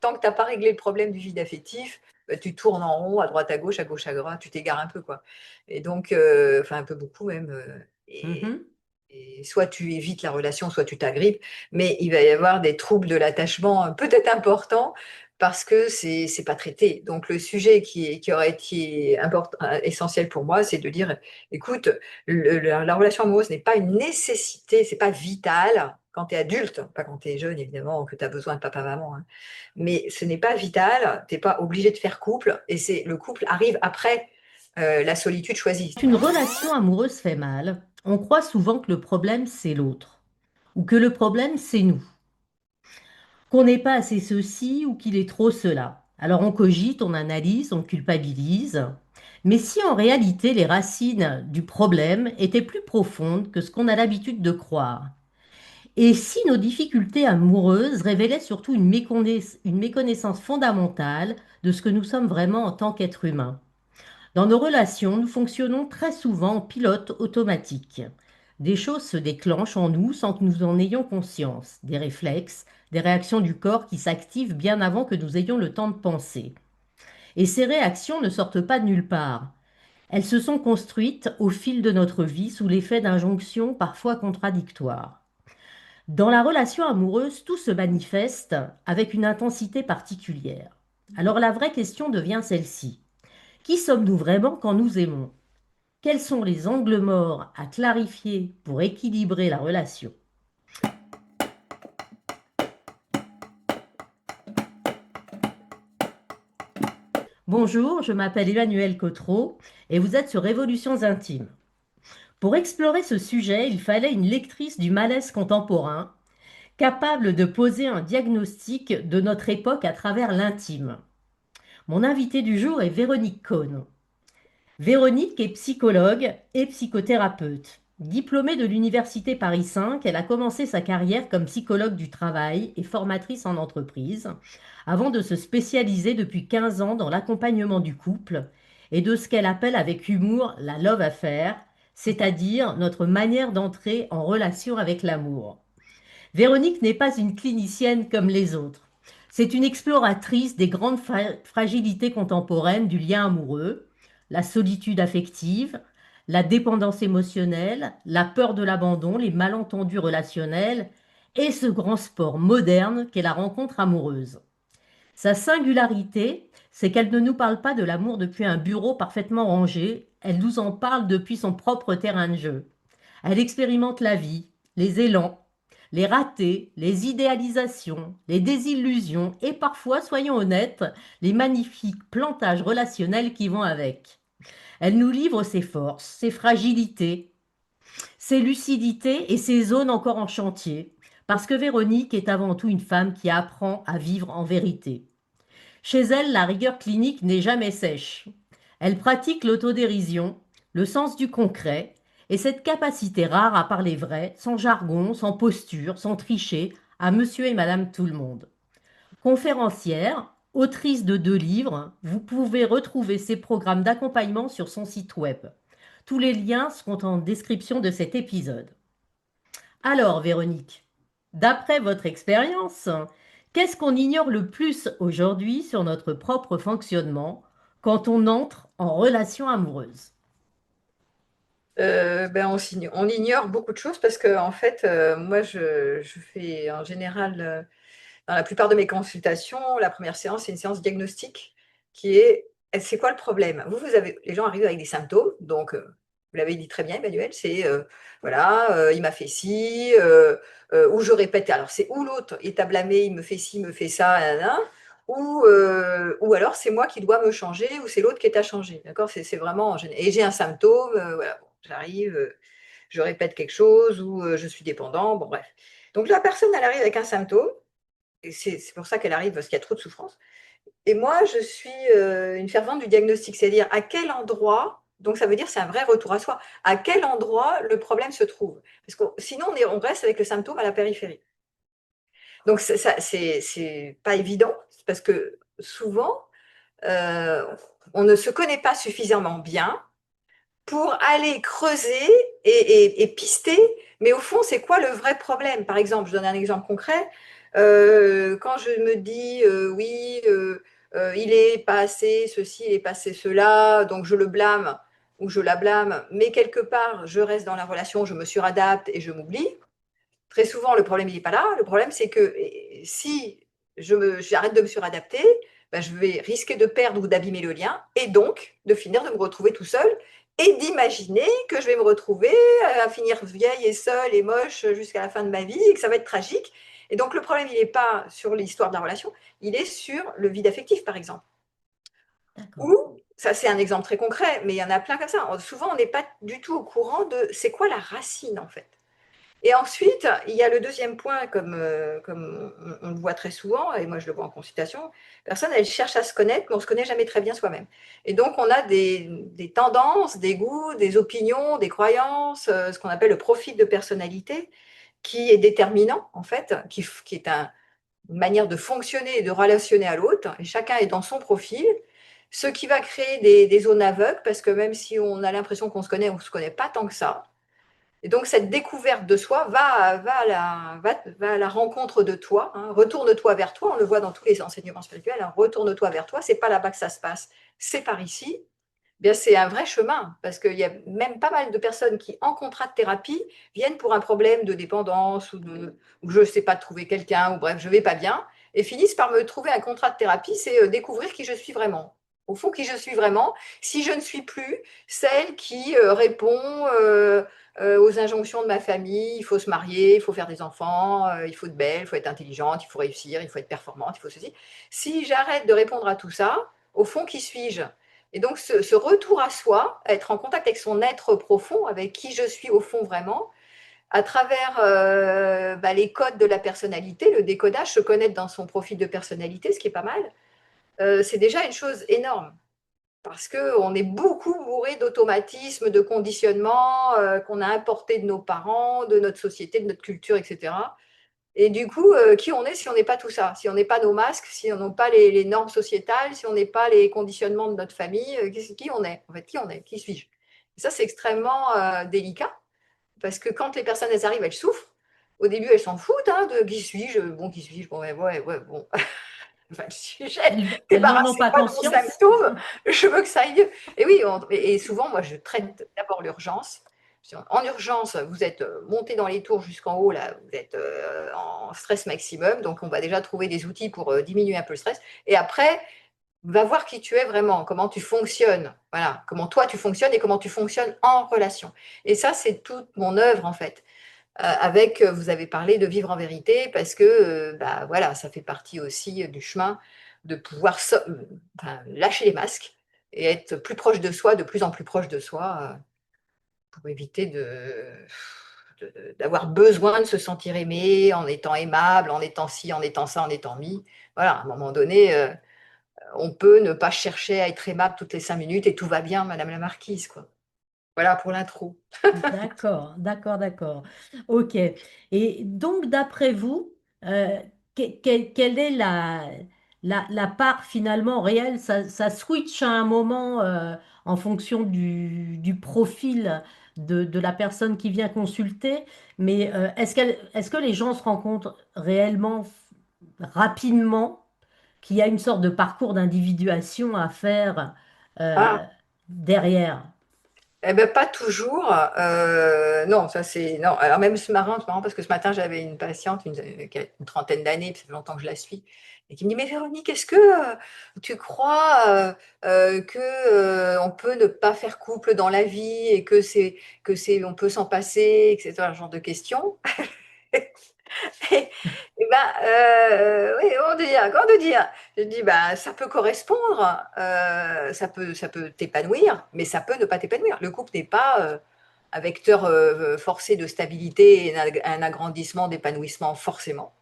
tant que tu as pas réglé le problème du vide affectif, bah, tu tournes en rond, à gauche, à droite, tu t'égares un peu, quoi. Et donc, enfin un peu beaucoup même, Mhm. et soit tu évites la relation, soit tu t'agrippes, mais il va y avoir des troubles de l'attachement, peut-être importants parce que c'est pas traité. Donc le sujet qui aurait été essentiel pour moi, c'est de dire: «Écoute, la relation amoureuse n'est pas une nécessité, c'est pas vital quand tu es adulte, pas quand tu es jeune évidemment, que tu as besoin de papa-maman, hein. Mais ce n'est pas vital, tu es pas obligé de faire couple et c'est le couple arrive après, la solitude choisie». Quand une relation amoureuse fait mal, on croit souvent que le problème c'est l'autre, ou que le problème c'est nous, qu'on n'est pas assez ceci ou qu'il est trop cela. Alors on cogite, on analyse, on culpabilise. Mais si en réalité les racines du problème étaient plus profondes que ce qu'on a l'habitude de croire, et si nos difficultés amoureuses révélaient surtout une méconnaissance fondamentale de ce que nous sommes vraiment en tant qu'êtres humains. Dans nos relations, nous fonctionnons très souvent en pilote automatique. Des choses se déclenchent en nous sans que nous en ayons conscience, des réflexes, des réactions du corps qui s'activent bien avant que nous ayons le temps de penser. Et ces réactions ne sortent pas de nulle part. Elles se sont construites au fil de notre vie sous l'effet d'injonctions parfois contradictoires. Dans la relation amoureuse, tout se manifeste avec une intensité particulière. Alors la vraie question devient celle-ci. Qui sommes-nous vraiment quand nous aimons? Quels sont les angles morts à clarifier pour équilibrer la relation? Bonjour, je m'appelle Emmanuelle Cotreau et vous êtes sur Révolutions intimes. Pour explorer ce sujet, il fallait une lectrice du malaise contemporain, capable de poser un diagnostic de notre époque à travers l'intime. Mon invitée du jour est Véronique Cohn. Véronique est psychologue et psychothérapeute. Diplômée de l'Université Paris 5, elle a commencé sa carrière comme psychologue du travail et formatrice en entreprise, avant de se spécialiser depuis 15 ans dans l'accompagnement du couple et de ce qu'elle appelle avec humour la love affair, c'est-à-dire notre manière d'entrer en relation avec l'amour. Véronique n'est pas une clinicienne comme les autres. C'est une exploratrice des grandes fragilités contemporaines du lien amoureux, la solitude affective, la dépendance émotionnelle, la peur de l'abandon, les malentendus relationnels et ce grand sport moderne qu'est la rencontre amoureuse. Sa singularité, c'est qu'elle ne nous parle pas de l'amour depuis un bureau parfaitement rangé, elle nous en parle depuis son propre terrain de jeu. Elle expérimente la vie, les élans, les ratés, les idéalisations, les désillusions et parfois, soyons honnêtes, les magnifiques plantages relationnels qui vont avec. Elle nous livre ses forces, ses fragilités, ses lucidités et ses zones encore en chantier, parce que Véronique est avant tout une femme qui apprend à vivre en vérité. Chez elle, la rigueur clinique n'est jamais sèche. Elle pratique l'autodérision, le sens du concret et cette capacité rare à parler vrai, sans jargon, sans posture, sans tricher, à monsieur et madame tout le monde. Conférencière, autrice de 2 livres, vous pouvez retrouver ses programmes d'accompagnement sur son site web. Tous les liens seront en description de cet épisode. Alors, Véronique, d'après votre expérience, qu'est-ce qu'on ignore le plus aujourd'hui sur notre propre fonctionnement quand on entre en relation amoureuse? Ben, on ignore beaucoup de choses parce que en fait, moi je fais en général, dans la plupart de mes consultations, la première séance, c'est une séance diagnostique qui est: «C'est quoi le problème?» Vous avez les gens arrivent avec des symptômes, donc vous l'avez dit très bien Emmanuel, c'est, voilà, «Il m'a fait ci», ou je répète, alors c'est ou l'autre est à blâmer, il me fait ci, il me fait ça, nin ou alors c'est moi qui dois me changer ou c'est l'autre qui est à changer, d'accord? C'est vraiment en géné et j'ai un symptôme, voilà, bon, j'arrive, je répète quelque chose ou je suis dépendant, bon bref. Donc la personne, elle arrive avec un symptôme et c'est pour ça qu'elle arrive parce qu'il y a trop de souffrance. Et moi, je suis une fervente du diagnostic, c'est-à-dire à quel endroit, donc ça veut dire c'est un vrai retour à soi, à quel endroit le problème se trouve. Parce que sinon, on reste avec le symptôme à la périphérie. Donc c'est pas évident parce que souvent, euh, on ne se connaît pas suffisamment bien pour aller creuser et pister, mais au fond, c'est quoi le vrai problème? Par exemple, je donne un exemple concret. Quand je me dis oui, il est pas assez ceci, il est pas assez cela, donc je le blâme ou je la blâme, mais quelque part, je reste dans la relation, je me suradapte et je m'oublie. Très souvent, le problème, il n'est pas là. Le problème, c'est que si j'arrête de me suradapter, ben, je vais risquer de perdre ou d'abîmer le lien et donc de finir de me retrouver tout seul et d'imaginer que je vais me retrouver à finir vieille et seule et moche jusqu'à la fin de ma vie et que ça va être tragique. Et donc, le problème, il n'est pas sur l'histoire de la relation, il est sur le vide affectif, par exemple. D'accord. Ou, ça c'est un exemple très concret, mais il y en a plein comme ça. Souvent, on n'est pas du tout au courant de c'est quoi la racine, en fait. Et ensuite, il y a le deuxième point, comme on le voit très souvent, et moi je le vois en consultation, personne, elle cherche à se connaître, mais on ne se connaît jamais très bien soi-même. Et donc, on a des tendances, des goûts, des opinions, des croyances, ce qu'on appelle le profil de personnalité, qui est déterminant, en fait, qui est une manière de fonctionner et de relationner à l'autre, et chacun est dans son profil, ce qui va créer des zones aveugles, parce que même si on a l'impression qu'on se connaît, on ne se connaît pas tant que ça. Et donc, cette découverte de soi va à la rencontre de toi. Hein. Retourne-toi vers toi. On le voit dans tous les enseignements spirituels. Hein. Retourne-toi vers toi. C'est pas là-bas que ça se passe. C'est par ici. Bien, c'est un vrai chemin parce qu'il y a même pas mal de personnes qui, en contrat de thérapie, viennent pour un problème de dépendance ou je ne sais pas trouver quelqu'un ou bref, je vais pas bien et finissent par me trouver un contrat de thérapie. C'est découvrir qui je suis vraiment. Au fond, qui je suis vraiment, si je ne suis plus celle qui répond aux injonctions de ma famille, il faut se marier, il faut faire des enfants, il faut être belle, il faut être intelligente, il faut réussir, il faut être performante, il faut ceci. Si j'arrête de répondre à tout ça, au fond, qui suis-je? Et donc, ce retour à soi, être en contact avec son être profond, avec qui je suis au fond vraiment, à travers les codes de la personnalité, le décodage, se connaître dans son profil de personnalité, ce qui est pas mal, c'est déjà une chose énorme. Parce qu'on est beaucoup bourré d'automatismes, de conditionnements qu'on a importés de nos parents, de notre société, de notre culture, etc. Et du coup, qui on est si on n'est pas tout ça? Si on n'est pas nos masques, si on n'a pas les normes sociétales, si on n'est pas les conditionnements de notre famille, qui on est? En fait, qui on est? Qui suis-je? Et ça, c'est extrêmement délicat, parce que quand les personnes, elles arrivent, elles souffrent. Au début, elles s'en foutent hein, de qui suis-je? Bon, qui suis-je? Bon, ouais, bon. Enfin, le sujet, Elles n'en ont pas débarrassez-moi de mon conscience. symptôme, je veux que ça aille mieux. Et oui, et souvent, moi, je traite d'abord l'urgence. En urgence, vous êtes monté dans les tours jusqu'en haut, là, vous êtes en stress maximum, donc on va déjà trouver des outils pour diminuer un peu le stress. Et après, va voir qui tu es vraiment, comment tu fonctionnes, voilà, comment toi tu fonctionnes et comment tu fonctionnes en relation. Et ça, c'est toute mon œuvre, en fait. Avec, vous avez parlé de vivre en vérité, parce que voilà, ça fait partie aussi du chemin de pouvoir lâcher les masques et être plus proche de soi, de plus en plus proche de soi, pour éviter d'avoir besoin de se sentir aimé en étant aimable, en étant ci, en étant ça, en étant mi. Voilà, à un moment donné, on peut ne pas chercher à être aimable toutes les 5 minutes et tout va bien, Madame la Marquise, quoi. Voilà pour l'intro. D'accord, d'accord, d'accord. Ok. Et donc, d'après vous, euh, quelle est la part finalement réelle? Ça switch à un moment en fonction du profil de la personne qui vient consulter, mais est-ce que les gens se rendent compte réellement rapidement qu'il y a une sorte de parcours d'individuation à faire Ah, derrière? eh ben, pas toujours. Non, ça c'est non. Alors même c'est marrant parce que ce matin j'avais une patiente, qui a une trentaine d'années, puis ça fait longtemps que je la suis, et qui me dit mais Véronique, est-ce que tu crois que on peut ne pas faire couple dans la vie et que c'est on peut s'en passer, etc. Ce genre de questions. Et ben, oui, comment te dire? Je dis, bah, ça peut correspondre, ça peut t'épanouir, mais ça peut ne pas t'épanouir. Le couple n'est pas un vecteur forcé de stabilité et un agrandissement, d'épanouissement forcément.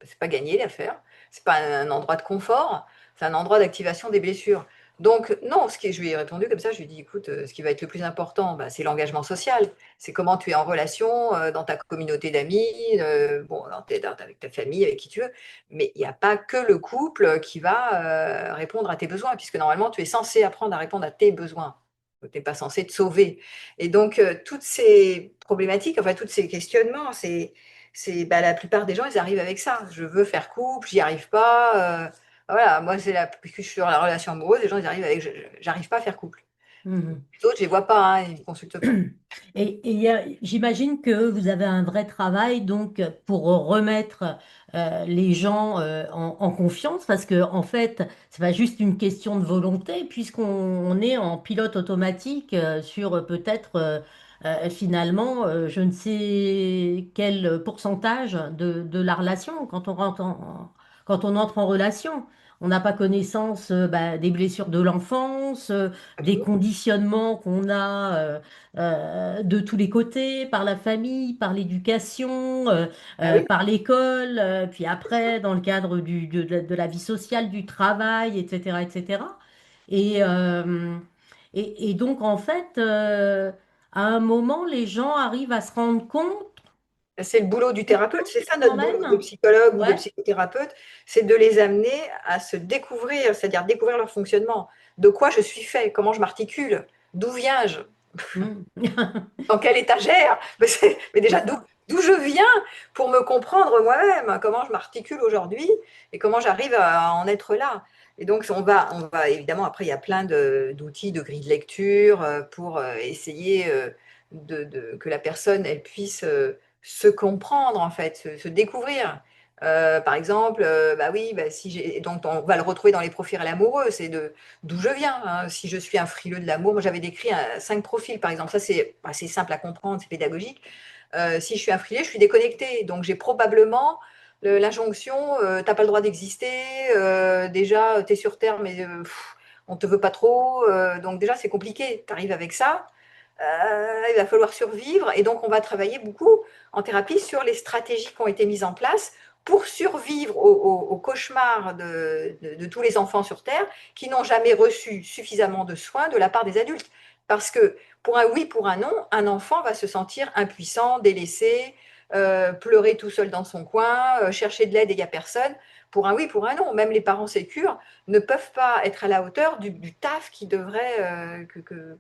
C'est pas gagné l'affaire. C'est pas un endroit de confort, c'est un endroit d'activation des blessures. Donc non, je lui ai répondu comme ça, je lui ai dit, écoute, ce qui va être le plus important, bah, c'est l'engagement social. C'est comment tu es en relation dans ta communauté d'amis, bon, avec ta famille, avec qui tu veux. Mais il n'y a pas que le couple qui va répondre à tes besoins, puisque normalement, tu es censé apprendre à répondre à tes besoins. Tu n'es pas censé te sauver. Et donc, toutes ces problématiques, enfin, tous ces questionnements, bah, la plupart des gens, ils arrivent avec ça. Je veux faire couple, j'y arrive pas. Voilà, moi, puisque je suis dans la relation amoureuse, les gens, ils arrivent avec, j'arrive pas à faire couple. Mhm. Les autres, je les vois pas, hein, ils ne consultent pas. Et j'imagine que vous avez un vrai travail donc pour remettre les gens en confiance parce que en fait c'est pas juste une question de volonté puisqu'on est en pilote automatique sur peut-être finalement je ne sais quel pourcentage de la relation quand on rentre quand on entre en relation. On n'a pas connaissance des blessures de l'enfance, des Absolument. conditionnements qu'on a. De tous les côtés, par la famille, par l'éducation, Ah oui, par l'école, puis après dans le cadre de la vie sociale, du travail, etc., etc. Et, euh, et donc en fait, à un moment, les gens arrivent à se rendre compte c'est le boulot du thérapeute, c'est ça quand notre boulot de même. psychologue ou de Ouais. psychothérapeute, c'est de les amener à se découvrir, c'est-à-dire découvrir leur fonctionnement. De quoi je suis fait, comment je m'articule, d'où viens-je, Mm. dans quelle étagère, mais déjà d'où je viens pour me comprendre moi-même, comment je m'articule aujourd'hui et comment j'arrive à en être là. Et donc on va évidemment, après il y a plein d'outils, de grilles de lecture pour essayer que la personne elle puisse se comprendre en fait, se découvrir. Par exemple, bah oui, bah si donc on va le retrouver dans les profils amoureux, c'est d'où je viens. Hein. Si je suis un frileux de l'amour, moi j'avais décrit 5 profils par exemple. Ça c'est assez simple à comprendre, c'est pédagogique. Si je suis un frileux, je suis déconnectée. Donc j'ai probablement l'injonction t'as pas le droit d'exister. Déjà, tu es sur Terre, mais on te veut pas trop. Donc déjà, c'est compliqué. Tu arrives avec ça. Il va falloir survivre. Et donc, on va travailler beaucoup en thérapie sur les stratégies qui ont été mises en place pour survivre au cauchemar de tous les enfants sur Terre qui n'ont jamais reçu suffisamment de soins de la part des adultes. Parce que pour un oui, pour un non, un enfant va se sentir impuissant, délaissé, pleurer tout seul dans son coin, chercher de l'aide et il n'y a personne. Pour un oui, pour un non, même les parents sécures ne peuvent pas être à la hauteur du taf qu'ils devraient,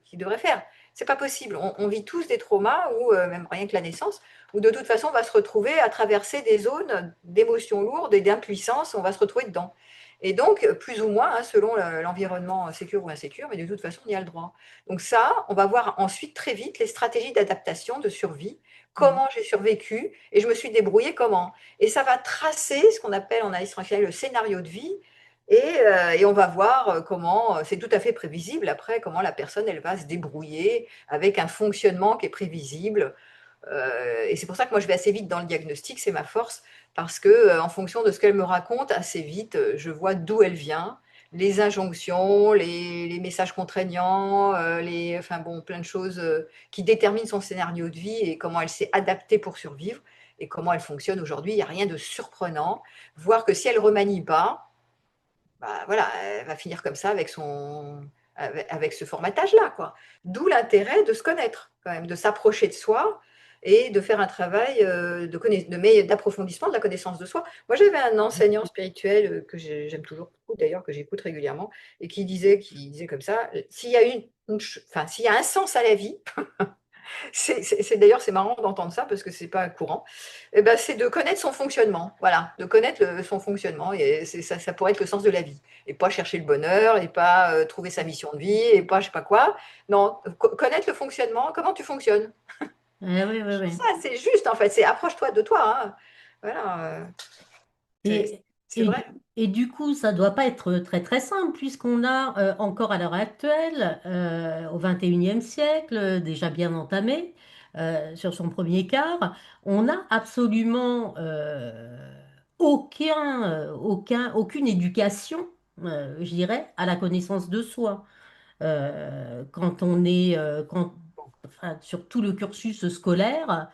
qu'ils devraient faire. C'est pas possible. On vit tous des traumas, ou même rien que la naissance, où de toute façon, on va se retrouver à traverser des zones d'émotions lourdes et d'impuissance, on va se retrouver dedans. Et donc, plus ou moins, hein, selon l'environnement sécure ou insécure, mais de toute façon, on y a le droit. Donc ça, on va voir ensuite très vite les stratégies d'adaptation, de survie, Mm. comment j'ai survécu et je me suis débrouillée comment. Et ça va tracer ce qu'on appelle en analyse transactionnelle le scénario de vie, et on va voir comment, c'est tout à fait prévisible après, comment la personne, elle va se débrouiller avec un fonctionnement qui est prévisible. Et c'est pour ça que moi, je vais assez vite dans le diagnostic, c'est ma force, parce que en fonction de ce qu'elle me raconte, assez vite, je vois d'où elle vient, les injonctions, les messages contraignants, enfin bon, plein de choses qui déterminent son scénario de vie et comment elle s'est adaptée pour survivre et comment elle fonctionne aujourd'hui. Il n'y a rien de surprenant. Voir que si elle remanie pas, bah, voilà, elle va finir comme ça avec ce formatage-là, quoi. D'où l'intérêt de se connaître, quand même, de s'approcher de soi et de faire un travail d'approfondissement de la connaissance de soi. Moi, j'avais un enseignant spirituel que j'aime toujours beaucoup, d'ailleurs, que j'écoute régulièrement, et qui disait comme ça, s'il y a enfin, s'il y a un sens à la vie, d'ailleurs, c'est marrant d'entendre ça parce que c'est pas courant. Eh ben, c'est de connaître son fonctionnement. Voilà, de connaître son fonctionnement. Et ça pourrait être le sens de la vie. Et pas chercher le bonheur, et pas trouver sa mission de vie, et pas je sais pas quoi. Non, connaître le fonctionnement, comment tu fonctionnes. Oui, oui, oui. Ça, c'est juste en fait. C'est approche-toi de toi. Hein. Voilà, c'est Et, c'est et, vrai. du coup, ça doit pas être très très simple puisqu'on a encore à l'heure actuelle, au XXIe siècle, déjà bien entamé, sur son premier quart, on n'a absolument aucune éducation, je dirais, à la connaissance de soi. Quand on est, enfin, sur tout le cursus scolaire,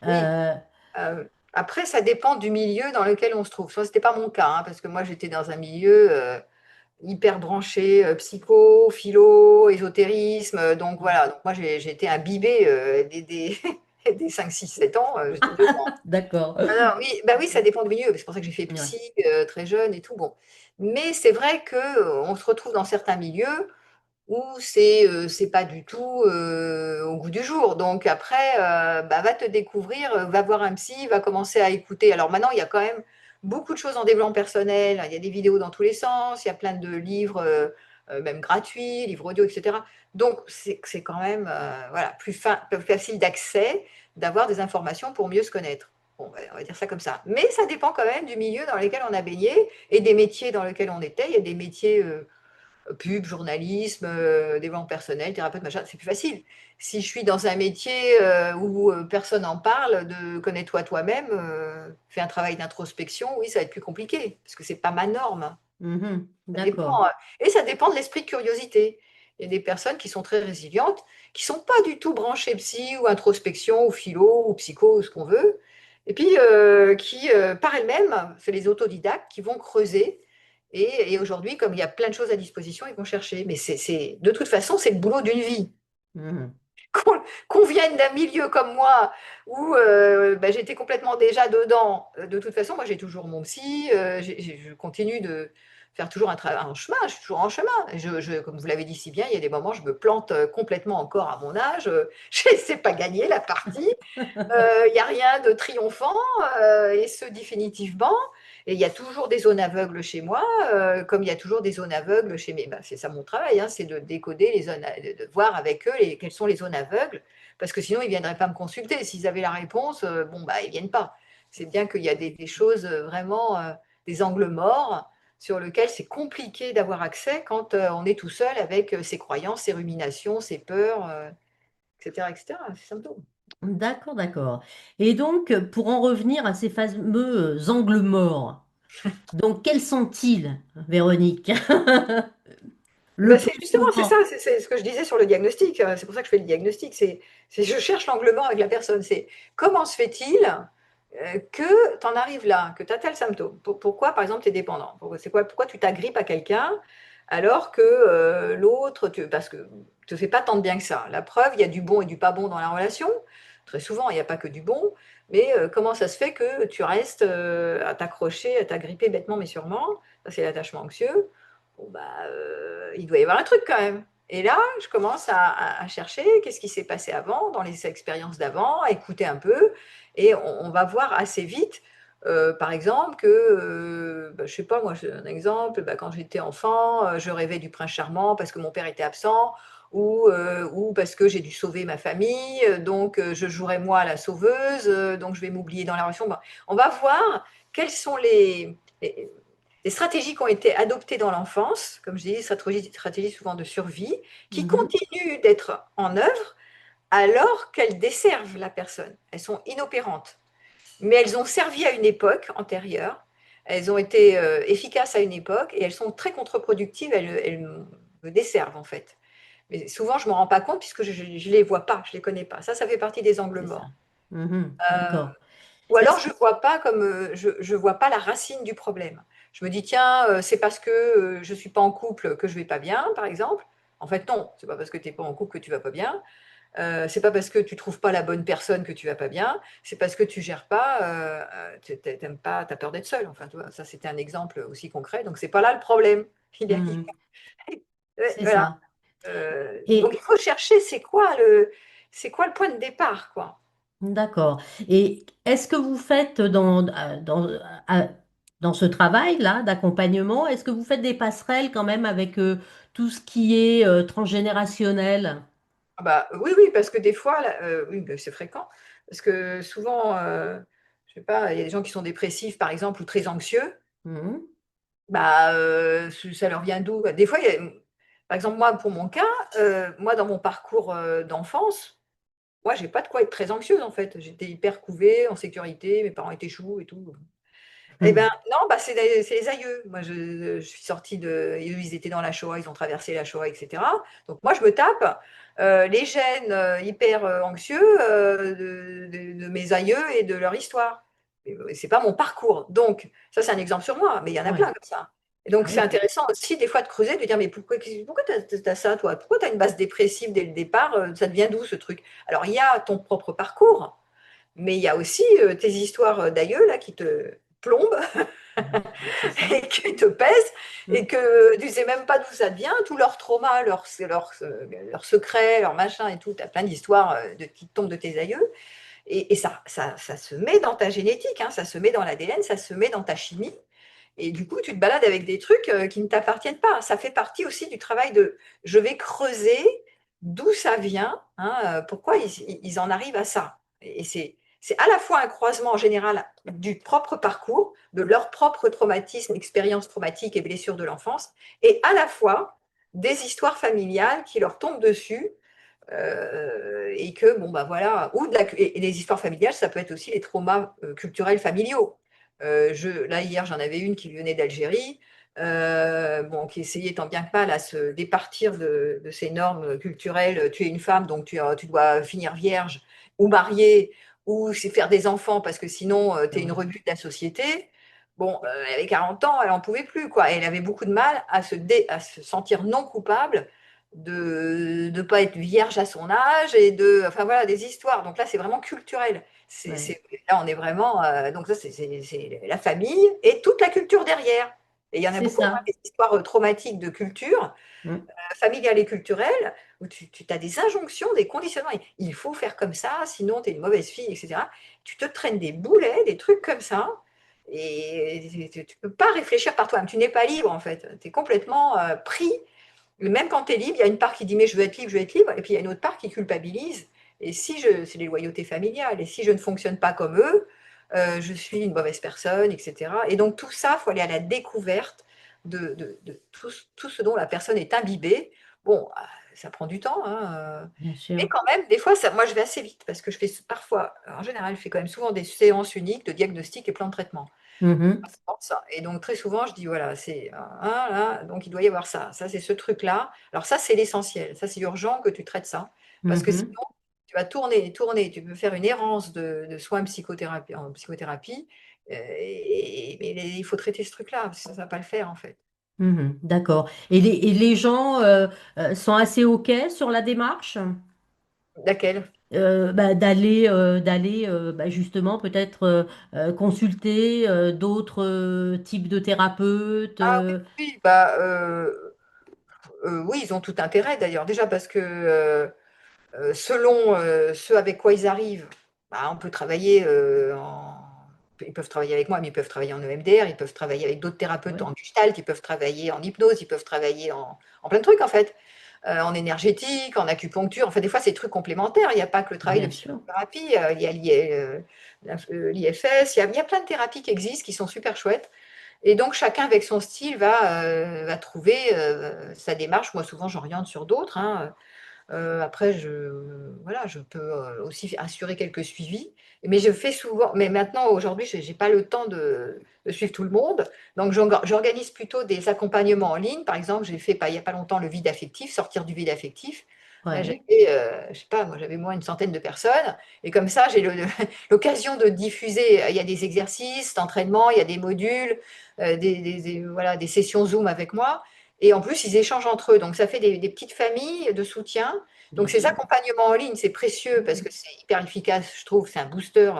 Oui. euh, Euh, Après, ça dépend du milieu dans lequel on se trouve. Ça, c'était pas mon cas, hein, parce que moi, j'étais dans un milieu hyper branché, psycho, philo, ésotérisme. Donc voilà, donc moi j'ai été imbibée des 5, 6, 7 ans, j'étais dedans. d'accord. Alors, oui, bah oui, ça dépend du milieu. C'est pour ça que j'ai fait Ouais. psy très jeune et tout. Bon. Mais c'est vrai qu'on se retrouve dans certains milieux ou c'est pas du tout au goût du jour. Donc après, bah, va te découvrir, va voir un psy, va commencer à écouter. Alors maintenant, il y a quand même beaucoup de choses en développement personnel. Il y a des vidéos dans tous les sens, il y a plein de livres, même gratuits, livres audio, etc. Donc c'est quand même voilà, plus facile d'accès, d'avoir des informations pour mieux se connaître. Bon, on va dire ça comme ça. Mais ça dépend quand même du milieu dans lequel on a baigné et des métiers dans lesquels on était. Il y a des métiers pub, journalisme, développement personnel, thérapeute, machin, c'est plus facile. Si je suis dans un métier où personne n'en parle, de connais-toi toi-même, fais un travail d'introspection, oui, ça va être plus compliqué, parce que c'est pas ma norme. Mhm. Ça D'accord. dépend, et ça dépend de l'esprit de curiosité. Il y a des personnes qui sont très résilientes, qui sont pas du tout branchées psy ou introspection ou philo ou psycho ou ce qu'on veut, et puis qui, par elles-mêmes, c'est les autodidactes qui vont creuser. Et aujourd'hui, comme il y a plein de choses à disposition, ils vont chercher. Mais de toute façon, c'est le boulot d'une vie. Mhm. Qu'on vienne d'un milieu comme moi, où bah, j'étais complètement déjà dedans, de toute façon, moi j'ai toujours mon psy, je continue de faire toujours un travail en chemin, je suis toujours en chemin. Comme vous l'avez dit si bien, il y a des moments, je me plante complètement encore à mon âge, je ne sais pas gagner la partie, il n'y a rien de triomphant, et ce définitivement. Et il y a toujours des zones aveugles chez moi, comme il y a toujours des zones aveugles chez mes. Ben, c'est ça mon travail, hein, c'est de décoder les zones, de voir avec eux quelles sont les zones aveugles, parce que sinon ils ne viendraient pas me consulter. S'ils avaient la réponse, bon, bah, ils ne viennent pas. C'est bien qu'il y a des choses vraiment, des angles morts sur lesquels c'est compliqué d'avoir accès quand on est tout seul avec ses croyances, ses ruminations, ses peurs, etc., etc., ses symptômes. D'accord, d'accord. Et donc, pour en revenir à ces fameux angles morts, donc quels sont-ils, Véronique? Ben, Le c'est plus justement, c'est ça, souvent. c'est ce que je disais sur le diagnostic. C'est pour ça que je fais le diagnostic. Je cherche l'angle mort avec la personne. C'est comment se fait-il que tu en arrives là, que tu as tel symptôme? Pourquoi, par exemple, tu es dépendant? Pourquoi tu t'agrippes à quelqu'un alors que l'autre, parce que tu ne te fais pas tant de bien que ça. La preuve, il y a du bon et du pas bon dans la relation. Très souvent, il n'y a pas que du bon. Mais comment ça se fait que tu restes à t'accrocher, à t'agripper bêtement mais sûrement? Ça, c'est l'attachement anxieux. Bon, bah, il doit y avoir un truc quand même. Et là, je commence à chercher qu'est-ce qui s'est passé avant, dans les expériences d'avant, à écouter un peu, et on va voir assez vite, par exemple, que, bah, je sais pas, moi, j'ai un exemple, bah, quand j'étais enfant, je rêvais du prince charmant parce que mon père était absent, ou parce que j'ai dû sauver ma famille, donc je jouerai moi la sauveuse, donc je vais m'oublier dans la relation. Bon, on va voir quels sont les stratégies qui ont été adoptées dans l'enfance, comme je dis, stratégies souvent de survie, qui Mhm. continuent d'être en œuvre alors qu'elles desservent la personne. Elles sont inopérantes, mais elles ont servi à une époque antérieure, elles ont été efficaces à une époque et elles sont très contre-productives, elles me desservent en fait. Mais souvent, je ne m'en rends pas compte puisque je ne les vois pas, je ne les connais pas. Ça fait partie des angles C'est ça. morts. Mhm. Euh, D'accord. ou alors, Est-ce- je vois pas comme je vois pas la racine du problème. Je me dis, tiens, c'est parce que je suis pas en couple que je vais pas bien, par exemple. En fait, non, c'est pas parce que tu n'es pas en couple que tu vas pas bien. C'est pas parce que tu trouves pas la bonne personne que tu vas pas bien. C'est parce que tu gères pas, t'aimes pas, t'as peur d'être seul. Enfin, tu vois, ça c'était un exemple aussi concret. Donc c'est pas là le problème. Mhm. Ouais, C'est voilà. ça. Donc il Et faut chercher c'est quoi le point de départ, quoi. d'accord. Et est-ce que vous faites dans ce travail-là d'accompagnement, est-ce que vous faites des passerelles quand même avec tout ce qui est transgénérationnel? Ah bah, oui, oui, parce que des fois, là, oui, bah, c'est fréquent. Parce que souvent, je sais pas, il y a des gens qui sont dépressifs, par exemple, ou très anxieux. Mhm. Bah, ça leur vient d'où? Des fois, par exemple, moi, pour mon cas, moi, dans mon parcours d'enfance, moi, j'ai pas de quoi être très anxieuse, en fait. J'étais hyper couvée, en sécurité, mes parents étaient choux et tout. Eh ben non, bah, c'est les aïeux. Moi, je suis sortie ils étaient dans la Shoah, ils ont traversé la Shoah, etc. Donc moi, je me tape les gènes hyper anxieux de mes aïeux et de leur histoire. C'est pas mon parcours. Donc, ça, c'est un exemple sur moi, mais il y en a plein Ouais. comme ça. Et donc, Ah c'est oui. intéressant aussi, des fois, de creuser, de dire, mais pourquoi tu as ça, toi? Pourquoi tu as une base dépressive dès le départ? Ça devient d'où, ce truc? Alors, il y a ton propre parcours, mais il y a aussi tes histoires d'aïeux, là, qui te plombent C'est ça. et qui te pèsent Mm. et que tu sais même pas d'où ça vient, tous leurs traumas, leurs secrets, leurs machins et tout. Tu as plein d'histoires qui tombent de tes aïeux. Et ça se met dans ta génétique, hein, ça se met dans l'ADN, ça se met dans ta chimie. Et du coup, tu te balades avec des trucs qui ne t'appartiennent pas. Ça fait partie aussi du travail de je vais creuser d'où ça vient, hein, pourquoi ils en arrivent à ça. Et c'est à la fois un croisement en général du propre parcours, de leur propre traumatisme, expérience traumatique et blessures de l'enfance, et à la fois des histoires familiales qui leur tombent dessus et que, bon, bah voilà, et les histoires familiales, ça peut être aussi les traumas culturels familiaux. Là, hier, j'en avais une qui venait d'Algérie, bon, qui essayait tant bien que mal à se départir de ces normes culturelles. Tu es une femme, donc tu dois finir vierge ou mariée ou c'est faire des enfants parce que sinon, tu es une Ouais. rebute de la société. Bon, elle avait 40 ans, elle n'en pouvait plus, quoi. Elle avait beaucoup de mal à se sentir non coupable de ne pas être vierge à son âge et enfin voilà, des histoires. Donc là, c'est vraiment culturel. Ouais. Là, on est vraiment, donc ça, c'est la famille et toute la culture derrière. Et il y en a C'est beaucoup, hein, ça. des histoires traumatiques de culture, Mm. familiale et culturelle, où tu as des injonctions, des conditionnements. Il faut faire comme ça, sinon tu es une mauvaise fille, etc. Tu te traînes des boulets, des trucs comme ça. Et tu ne peux pas réfléchir par toi-même. Tu n'es pas libre, en fait. Tu es complètement pris. Même quand tu es libre, il y a une part qui dit mais je veux être libre, je veux être libre, et puis il y a une autre part qui culpabilise. Et si c'est les loyautés familiales, et si je ne fonctionne pas comme eux, je suis une mauvaise personne, etc. Et donc tout ça, il faut aller à la découverte de tout ce dont la personne est imbibée. Bon, ça prend du temps, hein, Bien mais sûr. quand même, des fois, moi je vais assez vite, parce que je fais parfois, en général, je fais quand même souvent des séances uniques de diagnostic et plan de traitement. Mhm. Ça. Et donc, très souvent, je dis, voilà, c'est là, donc il doit y avoir ça. Ça, c'est ce truc-là. Alors, ça, c'est l'essentiel. Ça, c'est urgent que tu traites ça. Parce que Mhm. sinon, tu vas tourner, tourner. Tu peux faire une errance de soins psychothérapie, en psychothérapie. Mais il faut traiter ce truc-là. Parce que ça ne va pas le faire, en fait. Mhm. D'accord. Et les gens sont assez OK sur la démarche? Laquelle? D'aller justement peut-être consulter d'autres types de thérapeutes. Ah oui, oui, bah, oui, ils ont tout intérêt d'ailleurs. Déjà parce que selon ce avec quoi ils arrivent, bah, on peut travailler ils peuvent travailler avec moi, mais ils peuvent travailler en EMDR, ils peuvent travailler avec d'autres thérapeutes Ouais, en gestalt, ils peuvent travailler en hypnose, ils peuvent travailler en plein de trucs en fait, en énergétique, en acupuncture. En fait, des fois, c'est des trucs complémentaires. Il n'y a pas que le travail de bien sûr. psychothérapie, il y a l'IFS, il y a plein de thérapies qui existent, qui sont super chouettes. Et donc, chacun avec son style va trouver sa démarche. Moi, souvent, j'oriente sur d'autres, hein. Après, voilà, je peux aussi assurer quelques suivis. Mais je fais souvent, mais maintenant, aujourd'hui, je n'ai pas le temps de suivre tout le monde. Donc, j'organise plutôt des accompagnements en ligne. Par exemple, j'ai fait il n'y a pas longtemps le vide affectif, sortir du vide affectif. Là, Ouais. j'avais, je sais pas, moi, j'avais moins une centaine de personnes. Et comme ça, j'ai l'occasion de diffuser. Il y a des exercices d'entraînement, il y a des modules, voilà, des sessions Zoom avec moi. Et en plus, ils échangent entre eux. Donc, ça fait des petites familles de soutien. Donc, Bien ces sûr. accompagnements en ligne, c'est précieux parce que c'est hyper efficace, je trouve. C'est un booster.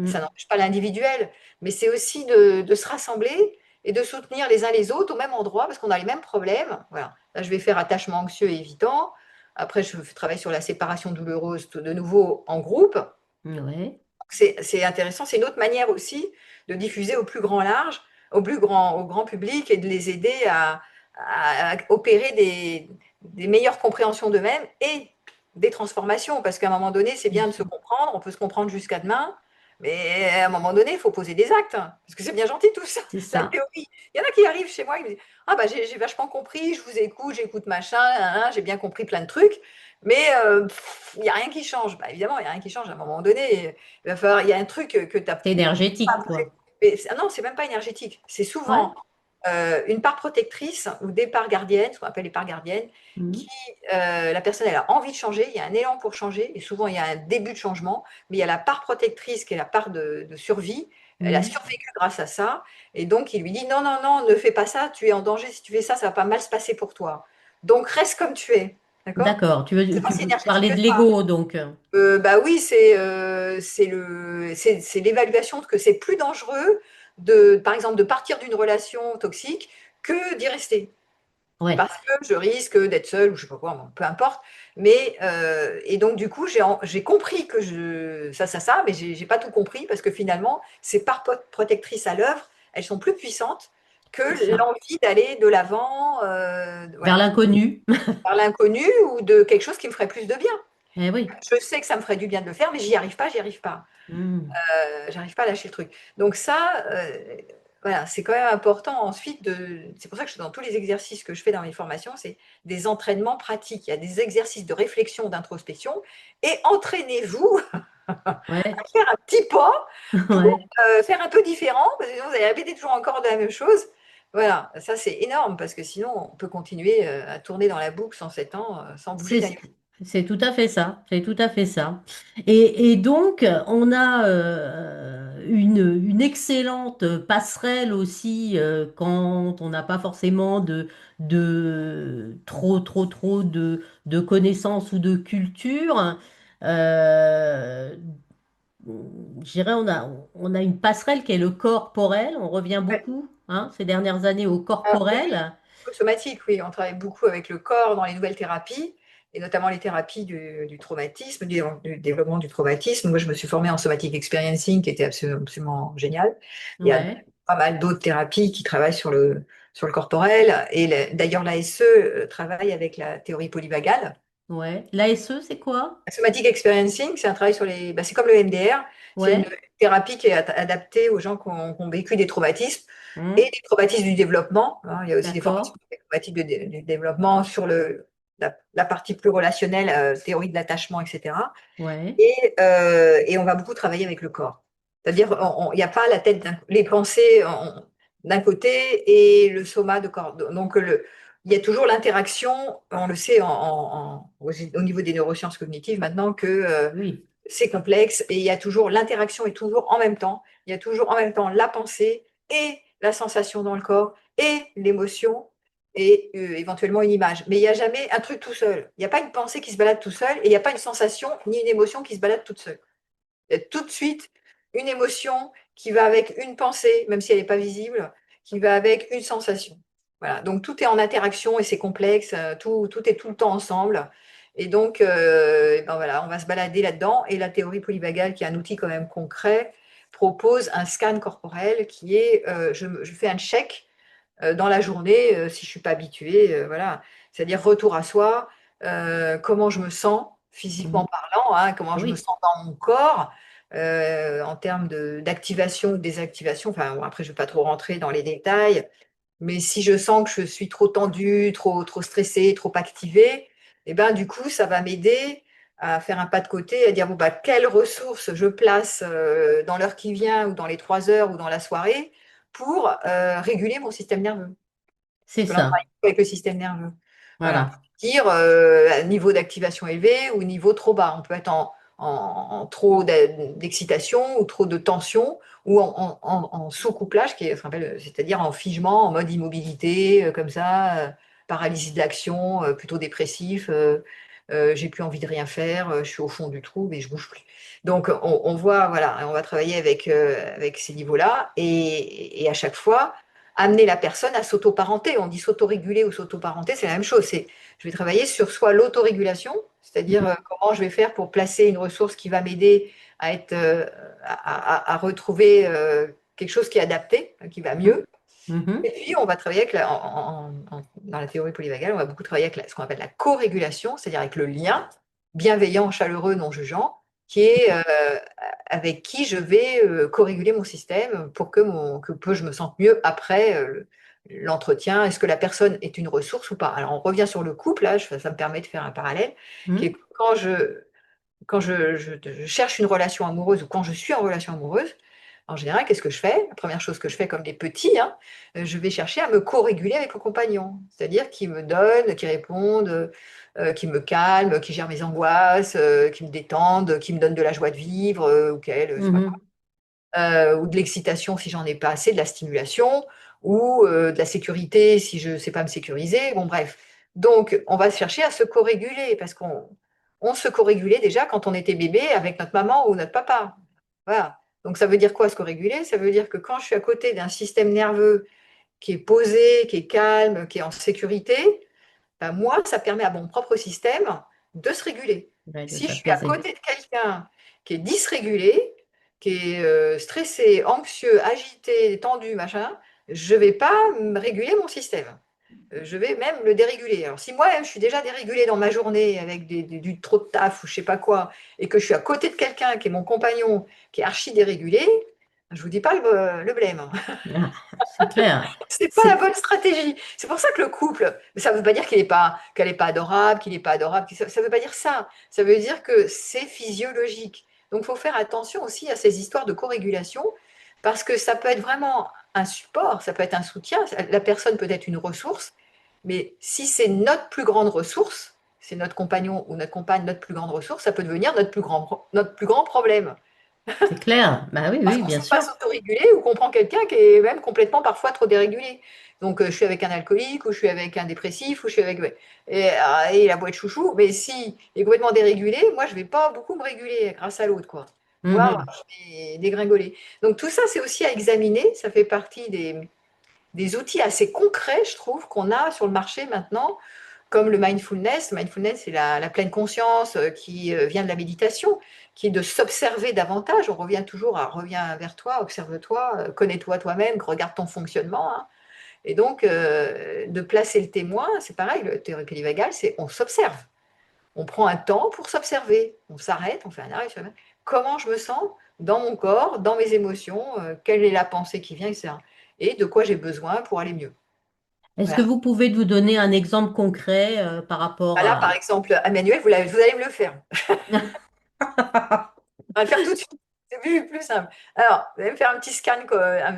Ça Mm. n'empêche pas l'individuel, mais c'est aussi de se rassembler et de soutenir les uns les autres au même endroit parce qu'on a les mêmes problèmes. Voilà. Là, je vais faire attachement anxieux et évitant. Après, je travaille sur la séparation douloureuse de nouveau en groupe. Ouais. C'est intéressant. C'est une autre manière aussi de diffuser au plus grand large, au grand public et de les aider à opérer des meilleures compréhensions d'eux-mêmes et des transformations. Parce qu'à un moment donné, c'est Bien bien de se sûr. comprendre, on peut se comprendre jusqu'à demain, mais à un moment donné, il faut poser des actes. Parce que c'est bien gentil tout ça, C'est la ça. théorie. Il y en a qui arrivent chez moi, ils me disent ah bah j'ai vachement compris, je vous écoute, j'écoute machin, hein, j'ai bien compris plein de trucs, mais il n'y a rien qui change. Bah, évidemment, il n'y a rien qui change à un moment donné. Il y a un truc que tu as C'est énergétique, quoi. non, c'est même pas énergétique. C'est Ouais. souvent une part protectrice ou des parts gardiennes, ce qu'on appelle les parts gardiennes, qui, Mm. la personne, elle a envie de changer, il y a un élan pour changer, et souvent il y a un début de changement, mais il y a la part protectrice qui est la part de survie. Elle a Mm. survécu grâce à ça, et donc il lui dit non, non, non, ne fais pas ça, tu es en danger, si tu fais ça, ça va pas mal se passer pour toi. Donc reste comme tu es, d'accord? D'accord. C'est pas Tu si veux énergétique parler que de ça. l'ego, donc. Bah oui, c'est l'évaluation de que c'est plus dangereux par exemple, de partir d'une relation toxique que d'y rester. Ouais, Parce que je risque d'être seule ou je sais pas quoi, bon, peu importe. Mais et donc du coup, j'ai compris que ça, mais j'ai pas tout compris parce que finalement, ces parts protectrices à l'œuvre, elles sont plus puissantes que c'est ça. l'envie d'aller de l'avant, Vers voilà, l'inconnu. par l'inconnu ou de quelque chose qui me ferait plus de bien. Eh oui. Je sais que ça me ferait du bien de le faire, mais j'y arrive pas, j'y arrive pas. Hmm. J'arrive pas à lâcher le truc. Donc ça, voilà, c'est quand même important ensuite c'est pour ça que dans tous les exercices que je fais dans mes formations, c'est des entraînements pratiques. Il y a des exercices de réflexion, d'introspection, et entraînez-vous à Ouais, faire un petit pas pour ouais. faire un peu différent, parce que sinon vous allez répéter toujours encore de la même chose. Voilà, ça c'est énorme, parce que sinon on peut continuer à tourner dans la boucle sans s'étendre, sans bouger C'est, d'ailleurs. c'est tout à fait ça. C'est tout à fait ça. Et donc, on a une excellente passerelle aussi quand on n'a pas forcément trop de connaissances ou de culture. Euh, je dirais, on a une passerelle qui est le corporel. On revient Ouais. beaucoup, hein, ces dernières années au corporel. Somatique, oui, on travaille beaucoup avec le corps dans les nouvelles thérapies, et notamment les thérapies du traumatisme, du développement du traumatisme. Moi, je me suis formée en somatic experiencing, qui était absolument, absolument génial. Il y a Ouais, pas mal d'autres thérapies qui travaillent sur le corporel, et d'ailleurs l'ASE travaille avec la théorie polyvagale. ouais. L'ASE, c'est quoi? La somatic experiencing, c'est un travail sur c'est comme le MDR, c'est une Ouais. thérapie qui est adaptée aux gens qui ont vécu des traumatismes et Hmm, des traumatismes du développement, hein. Il y a aussi des formations d'accord. sur les traumatismes du développement sur la partie plus relationnelle, théorie de l'attachement, etc. Ouais. Et on va beaucoup travailler avec le corps. C'est-à-dire, il n'y a pas la tête, les pensées d'un côté et le soma de corps. Donc, il y a toujours l'interaction, on le sait au niveau des neurosciences cognitives maintenant, que Oui, c'est complexe et il y a toujours l'interaction est toujours en même temps. Il y a toujours en même temps la pensée et la sensation dans le corps et l'émotion et éventuellement une image. Mais il n'y a jamais un truc tout seul. Il n'y a pas une pensée qui se balade tout seul et il n'y a pas une sensation ni une émotion qui se balade toute seule. Il y a tout de suite une émotion qui va avec une pensée, même si elle n'est pas visible, qui va avec une sensation. Voilà. Donc tout est en interaction et c'est complexe, tout est tout le temps ensemble. Et donc, et ben voilà, on va se balader là-dedans. Et la théorie polyvagale, qui est un outil quand même concret, propose un scan corporel qui est, je fais un check dans la journée, si je ne suis pas habituée, voilà. C'est-à-dire retour à soi, comment je me sens physiquement mhm, parlant, hein, comment je me oui, sens dans mon corps, en termes d'activation ou de désactivation. Enfin, bon, après, je ne vais pas trop rentrer dans les détails, mais si je sens que je suis trop tendue, trop stressée, trop activée, et ben, du coup, ça va m'aider à faire un pas de côté, à dire, bon, bah, quelles ressources je place dans l'heure qui vient ou dans les 3 heures ou dans la soirée pour réguler mon système nerveux. c'est Parce que là, on travaille ça. avec le système nerveux. Voilà. Voilà. Dire niveau d'activation élevé ou niveau trop bas. On peut être en trop d'excitation ou trop de tension ou en sous-couplage, qui est ce qu'on appelle, c'est-à-dire en figement, en mode immobilité, comme ça, paralysie de l'action, plutôt dépressif. J'ai plus envie de rien faire, je suis au fond du trou, mais je bouge plus. Donc, on voit, voilà, on va travailler avec ces niveaux-là et à chaque fois, amener la personne à s'auto-parenter. On dit s'auto-réguler ou s'auto-parenter, c'est la même chose. Je vais travailler sur soit l'autorégulation, c'est-à-dire Mhm, comment je vais faire pour placer une ressource qui va m'aider à être, à retrouver quelque chose qui est adapté, qui va mhm, mieux. Et mhm. puis, on va travailler avec dans la théorie polyvagale, on va beaucoup travailler avec ce qu'on appelle la co-régulation, c'est-à-dire avec le lien bienveillant, chaleureux, non jugeant, qui est avec qui je vais co-réguler mon système pour que je me sente mieux après l'entretien. Est-ce que la personne est une ressource ou pas? Alors, on revient sur le couple, là, ça me permet de faire un parallèle, qui est Mhm. quand je cherche une relation amoureuse ou quand je suis en relation amoureuse, en général, qu'est-ce que je fais? La première chose que je fais comme des petits, hein, je vais chercher à me co-réguler avec le compagnon, c'est-à-dire qui me donne, qui réponde, qui me calme, qui gère mes angoisses, qui me détende, qui me donne de la joie de vivre, je sais pas quoi, Mhm. ou de l'excitation si j'en ai pas assez, de la stimulation, ou de la sécurité si je ne sais pas me sécuriser. Bon, bref. Donc, on va chercher à se co-réguler parce qu'on se co-régulait déjà quand on était bébé avec notre maman ou notre papa. Voilà. Donc ça veut dire quoi, co-réguler? Ça veut dire que quand je suis à côté d'un système nerveux qui est posé, qui est calme, qui est en sécurité, ben moi, ça permet à mon propre système de se réguler. Ouais, de Si je suis à s'apaiser. côté de quelqu'un qui est dysrégulé, qui est stressé, anxieux, agité, tendu, machin, je ne vais pas réguler mon système. Je vais même le déréguler. Alors si moi-même je suis déjà dérégulée dans ma journée avec du trop de taf ou je sais pas quoi, et que je suis à côté de quelqu'un qui est mon compagnon, qui est archi dérégulé, je vous dis pas le blême, hein. Ah, c'est clair. C'est pas la C'est bonne stratégie. C'est pour ça que le couple, ça ne veut pas dire qu'il est pas, qu'elle n'est pas adorable, qu'il n'est pas adorable. Ça ne veut pas dire ça. Ça veut dire que c'est physiologique. Donc, il faut faire attention aussi à ces histoires de co-régulation parce que ça peut être vraiment un support, ça peut être un soutien. La personne peut être une ressource, mais si c'est notre plus grande ressource, c'est notre compagnon ou notre compagne, notre plus grande ressource, ça peut devenir notre plus grand problème. c'est clair. Bah oui, Parce oui, qu'on ne bien sait pas sûr. s'autoréguler ou qu'on prend quelqu'un qui est même complètement parfois trop dérégulé. Donc, je suis avec un alcoolique ou je suis avec un dépressif ou je suis avec. Et il a beau être chouchou, mais si il est complètement dérégulé, moi, je ne vais pas beaucoup me réguler grâce à l'autre, quoi. Voire, Mhm. je vais dégringoler. Donc, tout ça, c'est aussi à examiner. Ça fait partie des outils assez concrets, je trouve, qu'on a sur le marché maintenant, comme le mindfulness. Le mindfulness, c'est la pleine conscience qui vient de la méditation, qui est de s'observer davantage. On revient toujours à reviens vers toi, observe-toi, connais-toi toi-même, regarde ton fonctionnement, hein. Et donc, de placer le témoin, c'est pareil, le théorie polyvagale, c'est on s'observe. On prend un temps pour s'observer. On s'arrête, on fait un arrêt. Comment je me sens dans mon corps, dans mes émotions, quelle est la pensée qui vient, etc. Et de quoi j'ai besoin pour aller mieux. Est-ce que Voilà. vous pouvez nous donner un exemple concret par rapport Bah là, par à... exemple, Emmanuel, vous allez me le faire. On va le faire tout de suite. C'est plus simple. Alors, vous allez me faire un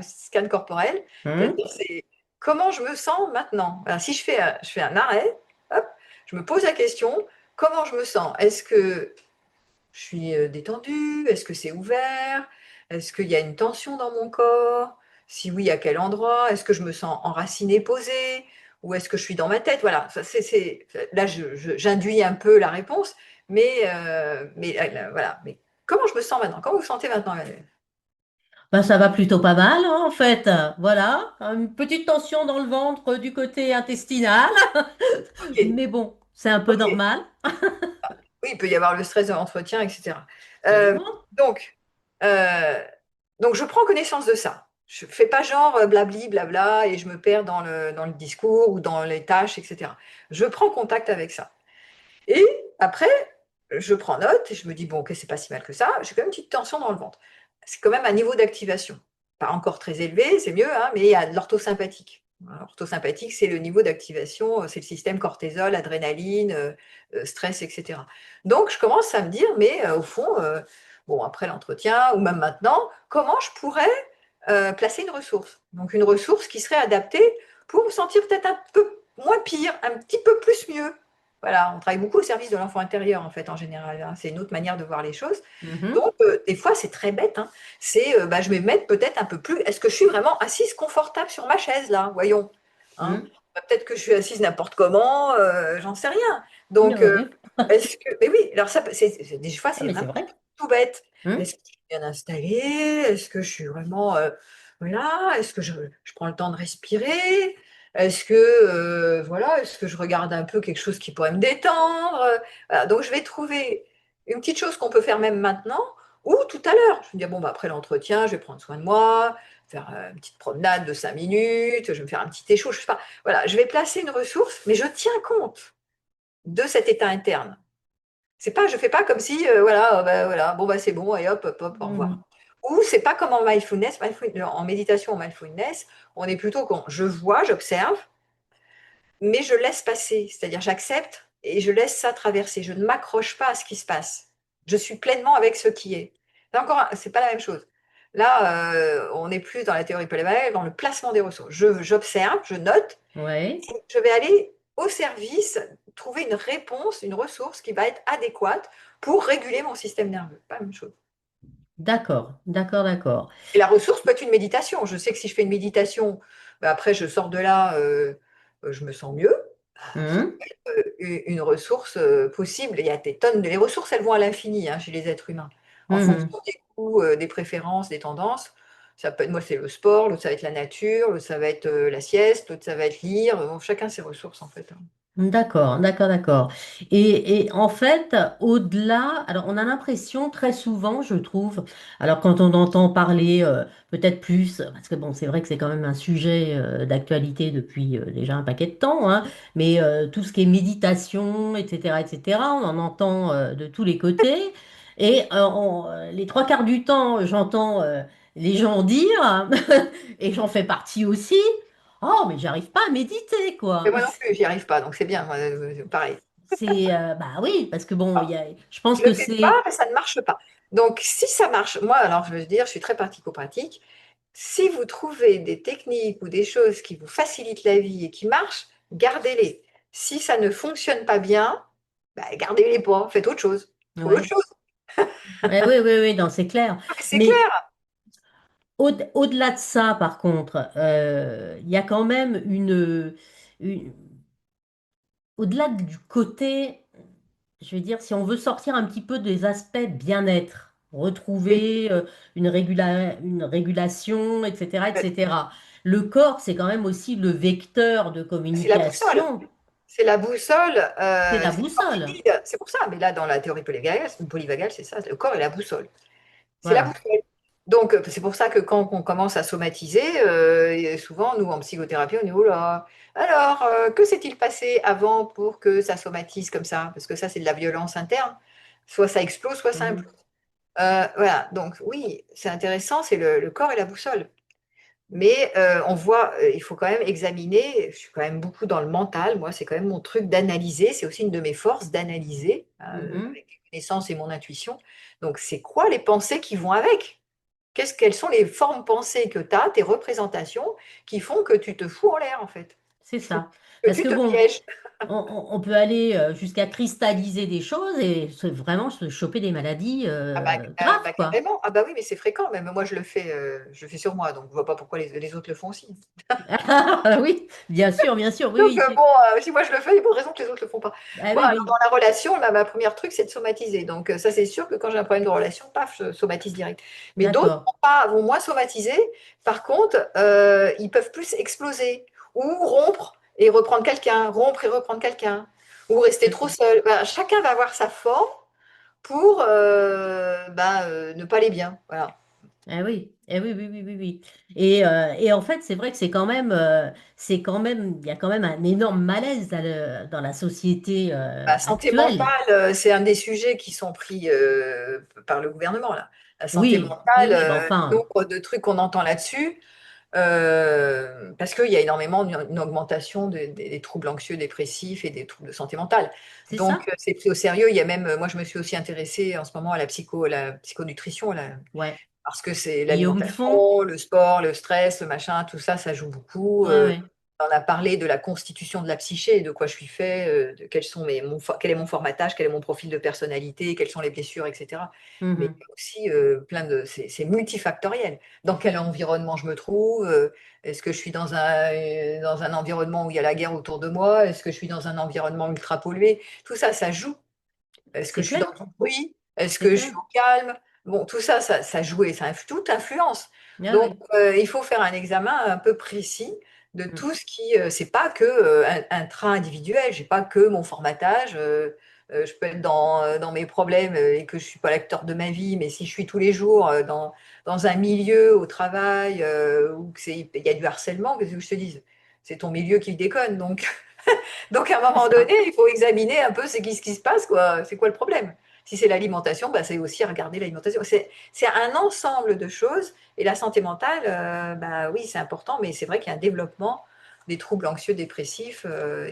scan corporel. Hein. C'est-à-dire, c'est comment je me sens maintenant. Alors, si je fais un arrêt, hop, je me pose la question, comment je me sens? Est-ce que je suis détendue? Est-ce que c'est ouvert? Est-ce qu'il y a une tension dans mon corps? Si oui, à quel endroit? Est-ce que je me sens enracinée, posée? Ou est-ce que je suis dans ma tête? Voilà, là, j'induis un peu la réponse, voilà. Mais comment je me sens maintenant? Comment vous vous sentez maintenant, Emmanuel? Ben, ça va plutôt pas mal, hein, en fait. Voilà, une petite tension dans le ventre du côté intestinal, Ok, mais bon, c'est un peu ok. normal. Oui, il peut y avoir le stress de l'entretien, etc. Euh, Absolument. donc, euh, donc, je prends connaissance de ça. Je ne fais pas genre blabli, blabla, et je me perds dans le discours ou dans les tâches, etc. Je prends contact avec ça. Et après, je prends note et je me dis, bon, ok, c'est pas si mal que ça. J'ai quand même une petite tension dans le ventre. C'est quand même un niveau d'activation. Pas encore très élevé, c'est mieux, hein, mais il y a de l'orthosympathique. L'orthosympathique, c'est le niveau d'activation, c'est le système cortisol, adrénaline, stress, etc. Donc, je commence à me dire, mais au fond, bon, après l'entretien ou même maintenant, comment je pourrais placer une ressource? Donc, une ressource qui serait adaptée pour me sentir peut-être un peu moins pire, un petit peu plus mieux. Voilà, on travaille beaucoup au service de l'enfant intérieur, en fait, en général, hein. C'est une autre manière de voir les choses. Mhm. Donc, des fois, c'est très bête, hein. Bah, je vais mettre peut-être un peu plus. Est-ce que je suis vraiment assise confortable sur ma chaise, là? Voyons, hein. Mhm. Bah, peut-être que je suis assise n'importe comment, j'en sais rien. Donc, Oui. est-ce que. Mais oui, alors ça, des fois, Ah, c'est mais c'est vraiment vrai. tout bête. Hein. Est-ce que je suis bien installée? Est-ce que je suis vraiment. Voilà, est-ce que je prends le temps de respirer? Est-ce que, voilà, est-ce que je regarde un peu quelque chose qui pourrait me détendre? Voilà, donc, je vais trouver une petite chose qu'on peut faire même maintenant ou tout à l'heure. Je me dis, bon, bah, après l'entretien, je vais prendre soin de moi, faire une petite promenade de 5 minutes, je vais me faire un petit échaud, je sais pas. Voilà, je vais placer une ressource, mais je tiens compte de cet état interne. C'est pas, je fais pas comme si, voilà, bah, voilà, bon, bah, c'est bon, et hop, hop, hop, au revoir. Mhm. Ou c'est pas comme en mindfulness, en méditation, en mindfulness, on est plutôt quand je vois, j'observe, mais je laisse passer, c'est-à-dire j'accepte et je laisse ça traverser. Je ne m'accroche pas à ce qui se passe. Je suis pleinement avec ce qui est. Là encore, c'est pas la même chose. Là, on est plus dans la théorie polyvalente, dans le placement des ressources. J'observe, je note, Ouais. je vais aller au service, trouver une réponse, une ressource qui va être adéquate pour réguler mon système nerveux. Pas la même chose. D'accord, d'accord, d'accord. Et la ressource peut être une méditation. Je sais que si je fais une méditation, bah, après je sors de là, je me sens mieux. Ça Hein. une ressource possible. Il y a des tonnes. Les ressources, elles vont à l'infini, hein, chez les êtres humains, en fonction Mhm. des goûts, des préférences, des tendances. Ça peut être, moi, c'est le sport, l'autre, ça va être la nature, l'autre, ça va être la sieste, l'autre, ça va être lire. Bon, chacun ses ressources, en fait, hein. D'accord, d'accord, d'accord. Et en fait, au-delà, alors on a l'impression très souvent, je trouve, alors quand on entend parler peut-être plus, parce que bon, c'est vrai que c'est quand même un sujet d'actualité depuis déjà un paquet de temps, hein, mais tout ce qui est méditation, etc., on en entend de tous les côtés. Et les trois quarts du temps, j'entends les gens dire, et j'en fais partie aussi, oh, mais j'arrive pas à méditer, Mais quoi. moi non plus, j'y arrive pas, donc c'est bien, moi, pareil. C'est bah oui, parce que bon, je pense Je le que fais pas, c'est mais ça ne marche pas. Donc, si ça marche, moi, alors je veux dire, je suis très pratico-pratique. Si vous trouvez des techniques ou des choses qui vous facilitent la vie et qui marchent, gardez-les. Si ça ne fonctionne pas bien, bah, gardez-les pas, faites autre chose. Trouvez autre ouais, chose. ouais, oui, oui, oui, non, c'est clair. Ah, mais c'est Mais clair. au-delà de ça, par contre, il y a quand même une- au-delà du côté, je vais dire, si on veut sortir un petit peu des aspects bien-être, Oui, retrouver une régulation, etc., euh, etc. Le corps, c'est quand même aussi le vecteur de c'est la boussole. communication. C'est la boussole, C'est la c'est le corps qui boussole. guide. C'est pour ça. Mais là, dans la théorie polyvagale, c'est ça. Le corps est la boussole. C'est la Voilà. boussole. Donc, c'est pour ça que quand on commence à somatiser, et souvent, nous, en psychothérapie, on est, oh là, alors, que s'est-il passé avant pour que ça somatise comme ça? Parce que ça, c'est de la violence interne. Soit ça explose, soit ça Mhm. implose. Voilà, donc oui, c'est intéressant, c'est le corps et la boussole. Mais on voit, il faut quand même examiner, je suis quand même beaucoup dans le mental, moi, c'est quand même mon truc d'analyser, c'est aussi une de mes forces d'analyser, Mhm. avec les connaissances et mon intuition. Donc, c'est quoi les pensées qui vont avec? Quelles sont les formes pensées que tu as, tes représentations, qui font que tu te fous en l'air, en fait, C'est ça. que Parce tu que te bon, pièges. on peut aller jusqu'à cristalliser des choses et vraiment se choper des maladies graves, quoi. Carrément. Ah bah oui, mais c'est fréquent, même moi je le fais sur moi, donc je vois pas pourquoi les autres le font aussi. Ah oui, bien sûr, oui, Donc, oui. bon, si moi je le fais, il y a pas de raison que les autres le font pas. Ah Bon, oui, alors dans oui, la relation, là, ma première truc, c'est de somatiser. Donc, ça, c'est sûr que quand j'ai un problème de relation, paf, je somatise direct. Mais d'autres d'accord. vont moins somatiser. Par contre, ils peuvent plus exploser ou rompre et reprendre quelqu'un, rompre et reprendre quelqu'un, ou rester trop Mhm. seul. Ben, chacun va avoir sa forme pour ne pas aller bien. Voilà. Ah oui, eh oui, oui, oui, oui, oui. Et en fait, c'est vrai que c'est quand même, il y a quand même un énorme malaise dans la société La santé mentale, actuelle. c'est un des sujets qui sont pris par le gouvernement, là. La santé Oui, oui, mentale, oui, mais le enfin, nombre de trucs qu'on entend là-dessus, parce qu'il y a énormément une augmentation des troubles anxieux, dépressifs et des troubles de santé mentale. c'est Donc, ça? c'est pris au sérieux. Il y a même, moi, je me suis aussi intéressée en ce moment à la psychonutrition, là, Ouais. parce que c'est Et où le fond? l'alimentation, le sport, le stress, le machin, tout ça, ça joue beaucoup. Ouais, ouais. On a parlé de la constitution de la psyché, de quoi je suis fait, de quel est mon formatage, quel est mon profil de personnalité, quelles sont les blessures, etc. Mais il Mhm. y a aussi c'est multifactoriel. Dans quel environnement je me trouve? Est-ce que je suis dans un environnement où il y a la guerre autour de moi? Est-ce que je suis dans un environnement ultra pollué? Tout ça, ça joue. Est-ce que C'est je suis clair, dans le bruit? Est-ce c'est que je suis clair. au calme? Bon, tout ça, ça joue et tout influence. Ah Donc, oui. il faut faire un examen un peu précis de Mm. tout ce qui. C'est pas que un train individuel. J'ai pas que mon formatage. Je peux être dans mes problèmes et que je suis pas l'acteur de ma vie, mais si je suis tous les jours dans un milieu au travail où il y a du harcèlement, qu'est-ce que je te dise? C'est ton milieu qui déconne. Donc, à un C'est moment donné, ça. il faut examiner un peu ce qui se passe, quoi. C'est quoi le problème? Si c'est l'alimentation, bah, c'est aussi regarder l'alimentation. C'est un ensemble de choses. Et la santé mentale, bah, oui, c'est important, mais c'est vrai qu'il y a un développement des troubles anxieux dépressifs,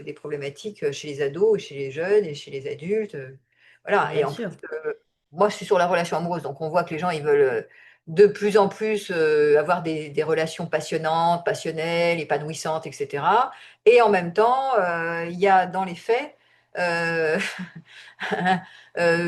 des problématiques chez les ados, chez les jeunes et chez les adultes. Voilà. Et Bien en plus, sûr. moi, je suis sur la relation amoureuse, donc on voit que les gens, ils veulent de plus en plus avoir des relations passionnantes, passionnelles, épanouissantes, etc. Et en même temps, il y a dans les faits euh,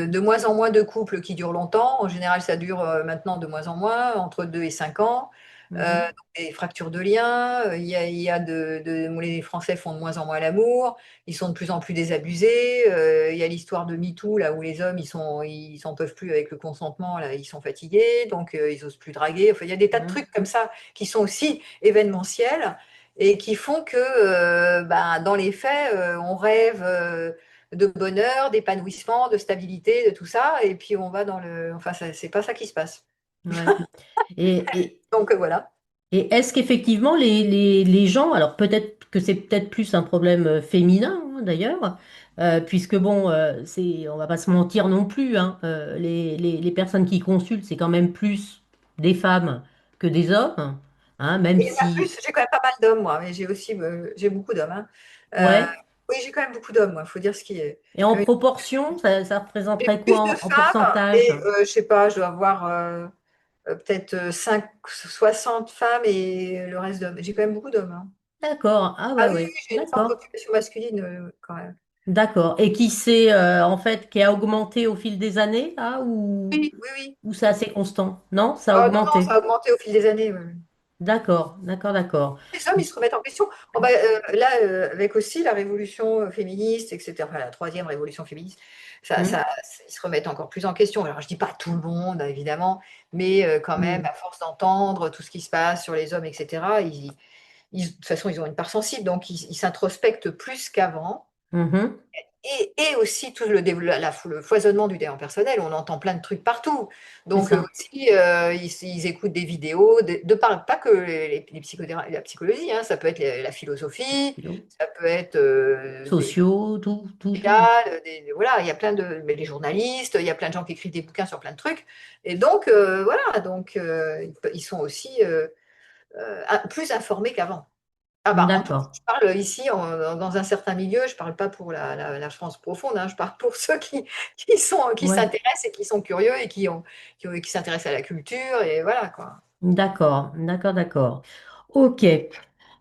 de moins en moins de couples qui durent longtemps. En général, ça dure maintenant de moins en moins, entre 2 et 5 ans. Mhm. des fractures de liens, les Français font de moins en moins l'amour, ils sont de plus en plus désabusés, il y a l'histoire de MeToo, là où les hommes, ils s'en peuvent plus avec le consentement, là, ils sont fatigués, donc ils osent plus draguer. Enfin, il y a des tas de Mhm. trucs comme ça qui sont aussi événementiels et qui font que, dans les faits, on rêve de bonheur, d'épanouissement, de stabilité, de tout ça, et puis on va dans le... Enfin, c'est pas ça qui se passe. Ouais. Et, Donc voilà. Et est-ce qu'effectivement les gens, alors peut-être que c'est peut-être plus un problème féminin d'ailleurs, puisque bon, on va pas se mentir non plus, hein, les personnes qui consultent, c'est quand même plus des femmes que des hommes, hein, même Et pas si, plus, j'ai quand même pas mal d'hommes, moi, mais j'ai beaucoup d'hommes, hein. Euh, ouais, oui, j'ai quand même beaucoup d'hommes, moi, il faut dire ce qui est. et en Euh, proportion, ça J'ai représenterait quoi plus de en femmes, pourcentage? et je sais pas, je dois avoir peut-être 60 femmes et le reste d'hommes. J'ai quand même beaucoup d'hommes, hein. D'accord, ah Ah ouais, oui, ouais, oui, j'ai une forte d'accord, population masculine quand même. d'accord. Et qui s'est en fait qui a augmenté au fil des années, là, Oui, oui, oui. ou c'est assez constant? Non, ça a Ah non, non, ça augmenté. a augmenté au fil des années. Oui, oui. D'accord, d'accord, d'accord. Les hommes, ils se remettent en question. Oh, là, avec aussi la révolution féministe, etc., enfin, la troisième révolution féministe, Hmm, ils se remettent encore plus en question. Alors, je dis pas tout le monde, évidemment, mais quand même, hmm, à force d'entendre tout ce qui se passe sur les hommes, etc., de toute façon, ils ont une part sensible, donc ils s'introspectent plus qu'avant. mhm, Et aussi tout le foisonnement du développement personnel, on entend plein de trucs partout. c'est Donc ça. aussi, ils écoutent des vidéos, pas que la psychologie, hein, ça peut être la philosophie, Philo. ça peut être des Sociaux, tout, tout, tout. médias, voilà, il y a plein de, mais les journalistes, il y a plein de gens qui écrivent des bouquins sur plein de trucs. Et donc, voilà, donc ils sont aussi plus informés qu'avant. Ah bah, en tout cas, D'accord. je parle ici dans un certain milieu, je ne parle pas pour la France profonde, hein, je parle pour ceux qui Ouais. s'intéressent et qui sont curieux et qui s'intéressent à la culture et voilà quoi. D'accord, d'accord, d'accord. Ok.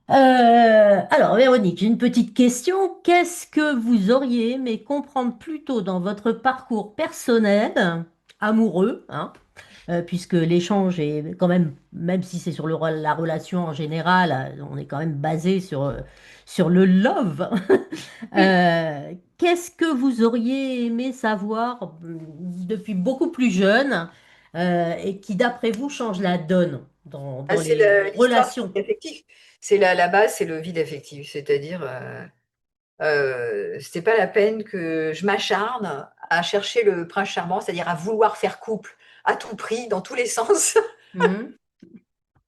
Alors, Véronique, j'ai une petite question. Qu'est-ce que vous auriez aimé comprendre plus tôt dans votre parcours personnel, amoureux, hein, puisque l'échange est quand même, même si c'est sur la relation en général, on est quand même basé sur le love. Oui, Qu'est-ce que vous auriez aimé savoir depuis beaucoup plus jeune et qui, d'après vous, change la donne dans c'est les l'histoire du relations? vide affectif. C'est la base, c'est le vide affectif, c'est-à-dire c'était pas la peine que je m'acharne à chercher le prince charmant, c'est-à-dire à vouloir faire couple à tout prix, dans tous les sens. Mhm,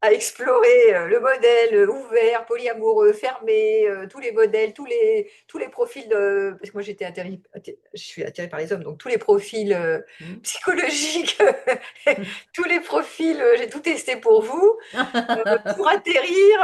À explorer le modèle ouvert, polyamoureux, fermé, tous les modèles, tous les profils de... Parce que moi, je suis attirée par les hommes, donc tous les profils mhm. psychologiques, tous les profils, j'ai tout testé pour vous, pour atterrir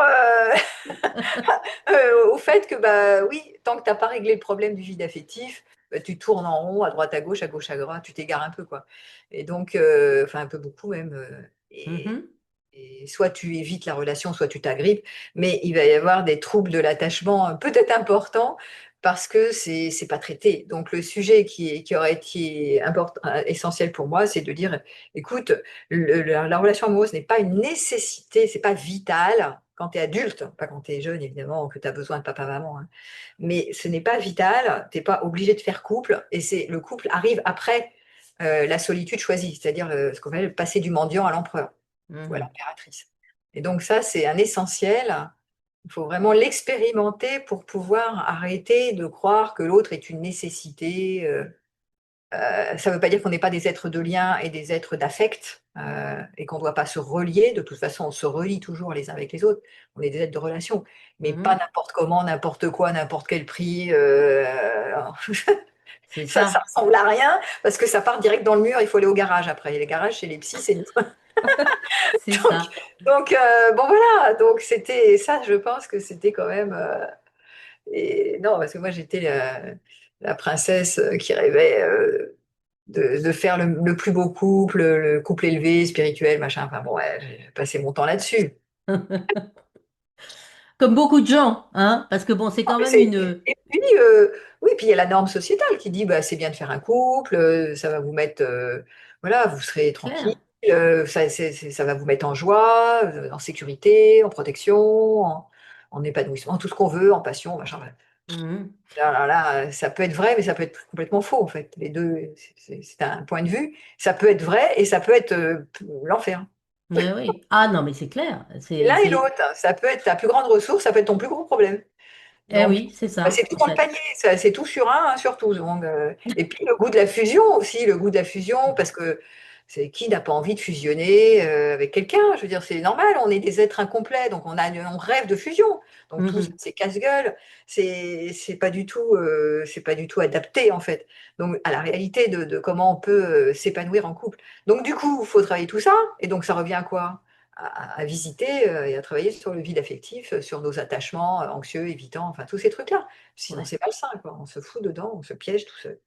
au fait que, bah oui, tant que tu n'as pas réglé le problème du vide affectif, bah, tu tournes en rond, à gauche, à droite, tu t'égares un peu, quoi. Et donc, enfin, un peu beaucoup même. Mhm, Et soit tu évites la relation, soit tu t'agrippes, mais il va y avoir des troubles de l'attachement peut-être importants parce que c'est pas traité. Donc le sujet qui aurait été essentiel pour moi, c'est de dire, écoute, la relation amoureuse n'est pas une nécessité, c'est pas vital quand tu es adulte, pas quand tu es jeune évidemment, que tu as besoin de papa-maman, hein. Mais ce n'est pas vital, tu n'es pas obligé de faire couple, et le couple arrive après la solitude choisie, c'est-à-dire ce qu'on appelle passer du mendiant à l'empereur ou à mhm, l'impératrice. Et donc ça, c'est un essentiel. Il faut vraiment l'expérimenter pour pouvoir arrêter de croire que l'autre est une nécessité. Ça ne veut pas dire qu'on n'est pas des êtres de lien et des êtres d'affect et qu'on ne doit pas se relier. De toute façon, on se relie toujours les uns avec les autres. On est des êtres de relation, mais pas mhm. n'importe comment, n'importe quoi, n'importe quel prix. C'est Ça ça, ressemble à rien parce que ça part direct dans le mur. Il faut aller au garage après. Et les garages, chez les psys, c'est nous. c'est Donc, ça. bon voilà, donc c'était ça, je pense que c'était quand même. Et non, parce que moi j'étais la princesse qui rêvait de faire le plus beau couple, le couple élevé, spirituel, machin. Enfin bon, ouais, j'ai passé mon temps là-dessus. Comme beaucoup de gens, hein, parce que bon, c'est Ah, quand mais même une... et puis, oui, puis il y a la norme sociétale qui dit bah, c'est bien de faire un couple, ça va vous mettre. Voilà, vous serez Claire. tranquille. Ça va vous mettre en joie, en sécurité, en protection, en épanouissement, en tout ce qu'on veut, en passion, machin. Bref. Mhm. Alors là, ça peut être vrai, mais ça peut être complètement faux, en fait. Les deux, c'est un point de vue. Ça peut être vrai et ça peut être l'enfer. Ouais, oui. Ah non, mais c'est clair. Et l'un et l'autre, ça peut être ta plus grande ressource, ça peut être ton plus gros problème. Eh Donc, oui, c'est bah, ça, c'est tout en dans le fait. panier, c'est tout sur un sur tout. Donc, et puis le goût de la fusion aussi, le goût de la fusion, parce que c'est qui n'a pas envie de fusionner avec quelqu'un? Je veux dire, c'est normal, on est des êtres incomplets, donc on rêve de fusion. Donc tout ça, Mhm. c'est casse-gueule, c'est pas du tout adapté en fait. Donc à la réalité de comment on peut s'épanouir en couple. Donc du coup, il faut travailler tout ça, et donc ça revient à quoi? À visiter et à travailler sur le vide affectif, sur nos attachements anxieux, évitants, enfin tous ces trucs-là. Sinon, Ouais. c'est malsain, quoi. On se fout dedans, on se piège tout seul.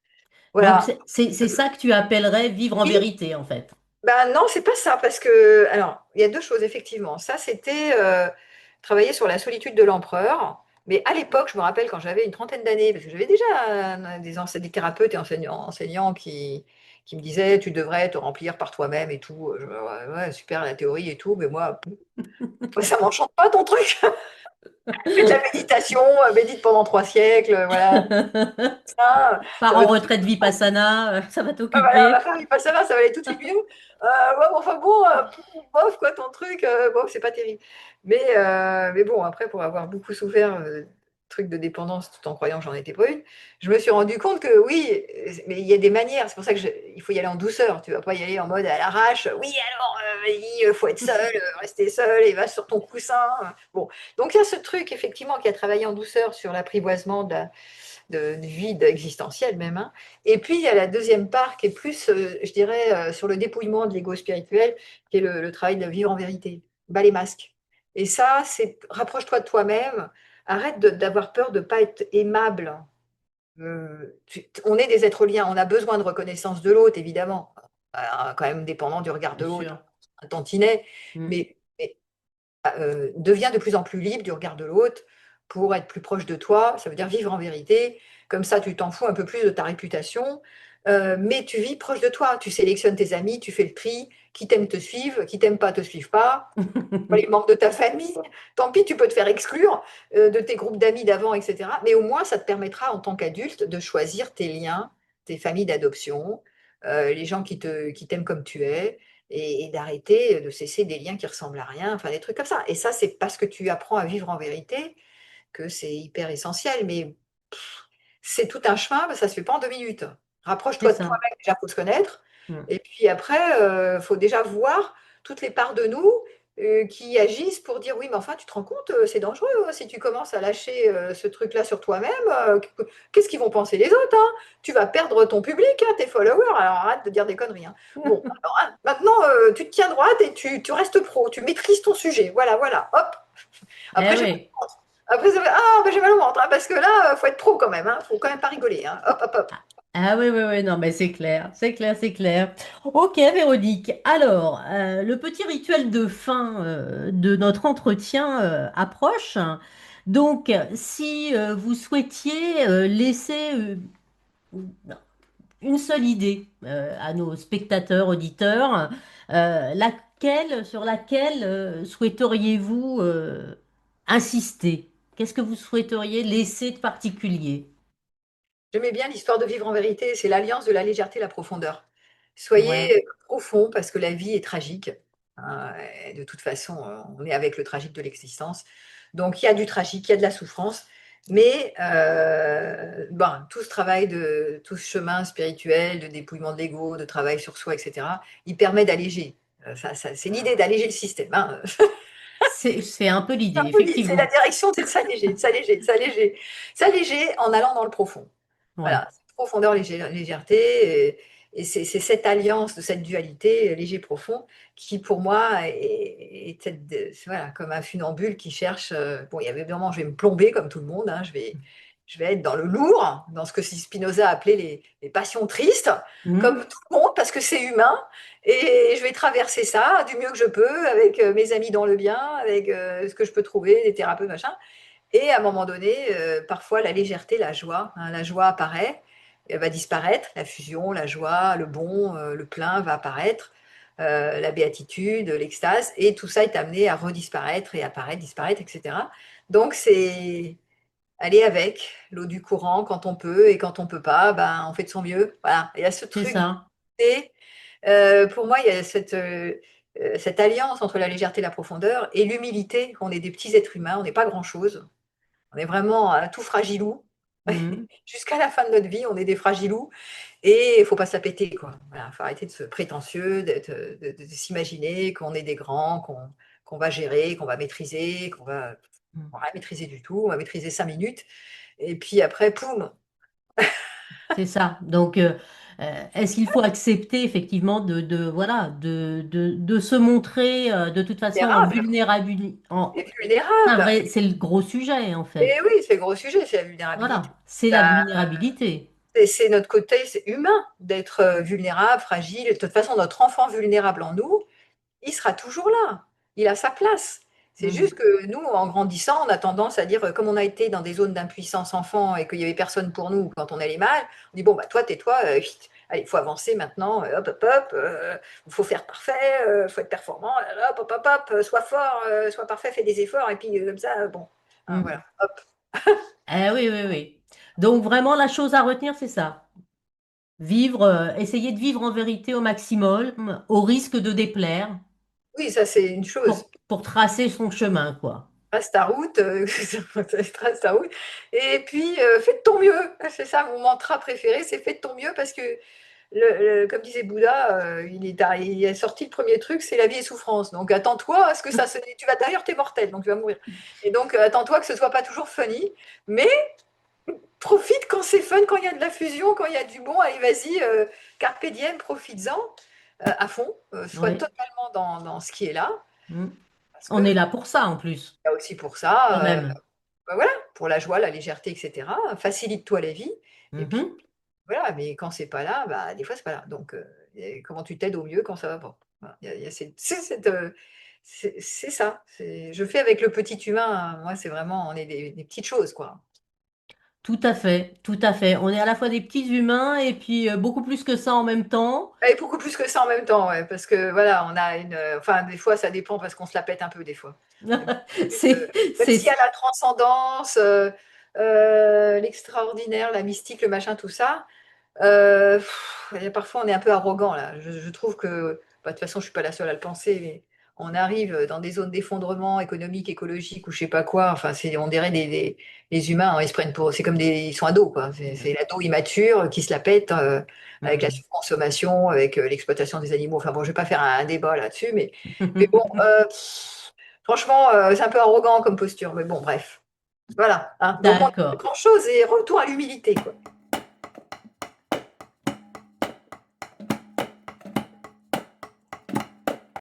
Donc, Voilà. c'est ça que tu appellerais vivre en Oui, vérité, en fait. ben non, c'est pas ça, parce que, alors, il y a deux choses, effectivement. Ça, c'était travailler sur la solitude de l'empereur. Mais à l'époque, je me rappelle quand j'avais une trentaine d'années, parce que j'avais déjà des thérapeutes et enseignants qui me disaient, tu devrais te remplir par toi-même et tout. Ouais, ouais, super la théorie et tout, mais moi, ça m'enchante pas ton truc. Fais de la méditation, médite pendant 3 siècles, voilà. Ça Part en va tout retraite vipassana, ça va ah, voilà, ma t'occuper. femme, il passe ça va aller tout de suite mieux. Ouais, bon, enfin bon, bof, quoi, ton truc, bof, c'est pas terrible. Mais bon, après, pour avoir beaucoup souffert truc de dépendance tout en croyant que j'en étais pas une, je me suis rendu compte que oui, mais il y a des manières. C'est pour ça que il faut y aller en douceur. Tu vas pas y aller en mode à l'arrache. Oui, alors, vas-y, faut être seul, rester seul et va sur ton coussin. Bon, donc il y a ce truc effectivement qui a travaillé en douceur sur l'apprivoisement de vide existentiel même, hein. Et puis, il y a la deuxième part qui est plus, je dirais, sur le dépouillement de l'ego spirituel, qui est le travail de vivre en vérité. Bas les masques. Et ça, c'est rapproche-toi de toi-même, arrête d'avoir peur de ne pas être aimable. On est des êtres liens, on a besoin de reconnaissance de l'autre, évidemment. Quand même dépendant du regard Bien de l'autre, sûr. un tantinet, Mm. mais deviens de plus en plus libre du regard de l'autre pour être plus proche de toi. Ça veut dire vivre en vérité. Comme ça, tu t'en fous un peu plus de ta réputation, mais tu vis proche de toi. Tu sélectionnes tes amis, tu fais le tri. Qui t'aime te suivre, qui t'aime pas te suivent pas. Les membres de ta famille, tant pis, tu peux te faire exclure de tes groupes d'amis d'avant, etc. Mais au moins, ça te permettra en tant qu'adulte de choisir tes liens, tes familles d'adoption, les gens qui t'aiment comme tu es, et d'arrêter de cesser des liens qui ressemblent à rien, enfin des trucs comme ça. Et ça, c'est parce que tu apprends à vivre en vérité que c'est hyper essentiel. Mais c'est tout un chemin, ça se fait pas en 2 minutes. C'est Rapproche-toi de ça. toi-même, déjà, faut se connaître. Mm. Et puis après, il faut déjà voir toutes les parts de nous qui agissent pour dire oui, mais enfin, tu te rends compte, c'est dangereux si tu commences à lâcher ce truc-là sur toi-même. Qu'est-ce qu'ils vont penser les autres, hein? Tu vas perdre ton public, hein, tes followers. Alors arrête de dire des conneries, hein. Bon, alors, hein, maintenant, tu te tiens droite et tu restes pro, tu maîtrises ton sujet. Voilà, voilà, hop. Eh Après, j'ai oui. après, ah, bah, j'ai mal au ventre, hein, parce que là, faut être pro quand même, hein, faut quand même pas rigoler, hein. Hop, hop, hop. Ah oui, oui, oui, non, mais c'est clair, c'est clair, c'est clair. Ok, Véronique. Alors, le petit rituel de fin de notre entretien approche. Donc, si vous souhaitiez laisser une seule idée à nos spectateurs, auditeurs, sur laquelle souhaiteriez-vous insister? Qu'est-ce que vous souhaiteriez laisser de particulier? J'aimais bien l'histoire de vivre en vérité, c'est l'alliance de la légèreté et la profondeur. Soyez Ouais. profond parce que la vie est tragique, hein, et de toute façon, on est avec le tragique de l'existence. Donc il y a du tragique, il y a de la souffrance, mais ben, tout ce chemin spirituel de dépouillement de l'ego, de travail sur soi, etc., il permet d'alléger. C'est l'idée d'alléger le système, hein. C'est un peu l'idée, C'est la effectivement. direction, c'est de s'alléger, de s'alléger, de s'alléger, s'alléger en allant dans le profond. Ouais. Voilà, profondeur, légèreté, et c'est cette alliance de cette dualité léger-profond qui, pour moi, voilà, comme un funambule qui cherche. Bon, il y avait évidemment, je vais me plomber comme tout le monde, hein, je vais être dans le lourd, dans ce que Spinoza appelait les passions tristes, comme Mhm. tout le monde, parce que c'est humain, et je vais traverser ça du mieux que je peux, avec mes amis dans le bien, avec ce que je peux trouver, des thérapeutes, machin. Et à un moment donné, parfois la légèreté, la joie, hein, la joie apparaît, elle va disparaître, la fusion, la joie, le bon, le plein va apparaître. la béatitude, l'extase, et tout ça est amené à redisparaître et apparaître, disparaître, etc. Donc c'est aller avec l'eau du courant quand on peut, et quand on peut pas, ben, on fait de son mieux. Voilà. Il y a ce C'est truc ça. pour moi, il y a cette alliance entre la légèreté et la profondeur et l'humilité. On est des petits êtres humains, on n'est pas grand-chose. On est vraiment tout fragilou. Mhm. Jusqu'à la fin de notre vie, on est des fragilous et il ne faut pas se la péter, quoi. Voilà, faut arrêter de se prétentieux, de s'imaginer qu'on est des grands, qu'on va gérer, qu'on va maîtriser, on va rien maîtriser du tout. On va maîtriser 5 minutes et puis après, poum, C'est ça. Donc, est-ce qu'il faut accepter effectivement voilà, de se montrer de toute façon en vulnérable. vulnérabilité, Et vulnérable. c'est le gros sujet en Et fait. oui, c'est le gros sujet, c'est la vulnérabilité. Voilà, c'est la Ça, vulnérabilité. c'est notre côté humain d'être vulnérable, fragile. De toute façon, notre enfant vulnérable en nous, il sera toujours là. Il a sa place. C'est Mhm. juste que nous, en grandissant, on a tendance à dire, comme on a été dans des zones d'impuissance enfant et qu'il n'y avait personne pour nous quand on allait mal, on dit, bon, bah, toi, tais-toi, vite. Allez, il faut avancer maintenant, hop, hop, hop, il faut faire parfait, il faut être performant, hop, hop, hop, hop, sois fort, sois parfait, fais des efforts, et puis comme ça, bon, hein, Mhm. voilà, hop. Oui, oui, oui. Donc vraiment, la chose à retenir, c'est ça. Vivre, essayer de vivre en vérité au maximum, au risque de déplaire, Oui, ça, c'est une chose. pour tracer son chemin, quoi. Trace ta route, trace ta route. Et puis, fais de ton mieux. C'est ça mon mantra préféré, c'est fais de ton mieux parce que, comme disait Bouddha, il est sorti le premier truc, c'est la vie et souffrance. Donc, attends-toi à ce que tu vas d'ailleurs, t'es mortel, donc tu vas mourir. Et donc, attends-toi que ce soit pas toujours funny, mais profite quand c'est fun, quand il y a de la fusion, quand il y a du bon. Allez, vas-y, carpe diem, profites-en à fond. Sois Oui. totalement dans ce qui est là, Mhm. parce On est que là pour ça en plus, il y a aussi pour quand ça. même. Ben voilà, pour la joie, la légèreté, etc. Facilite-toi la vie. Et puis, Mhm. voilà, mais quand c'est pas là, bah, des fois, c'est pas là. Donc, et comment tu t'aides au mieux quand ça va pas. Voilà. Il y a c'est ça. Je fais avec le petit humain, hein. Moi, c'est vraiment, on est des petites choses, quoi. Tout à fait, tout à fait. On est à la fois des petits humains et puis beaucoup plus que ça en même temps. Et beaucoup plus que ça en même temps, ouais, parce que voilà, on a enfin, des fois, ça dépend parce qu'on se la pète un peu, des fois. Mais beaucoup plus, même s'il y a C'est la transcendance, l'extraordinaire, la mystique, le machin, tout ça, parfois, on est un peu arrogant là. Je trouve que, bah, de toute façon, je suis pas la seule à le penser, mais on arrive dans des zones d'effondrement économique, écologique ou je sais pas quoi. Enfin, on dirait les humains, hein, ils se prennent pour, c'est comme ils sont ados, quoi. C'est l'ado immature qui se la pète avec la Mhm. surconsommation, avec l'exploitation des animaux. Enfin bon, je vais pas faire un débat là-dessus, mais bon, franchement, c'est un peu arrogant comme posture. Mais bon, bref, voilà, hein. Donc on a D'accord. grand chose et retour à l'humilité, quoi.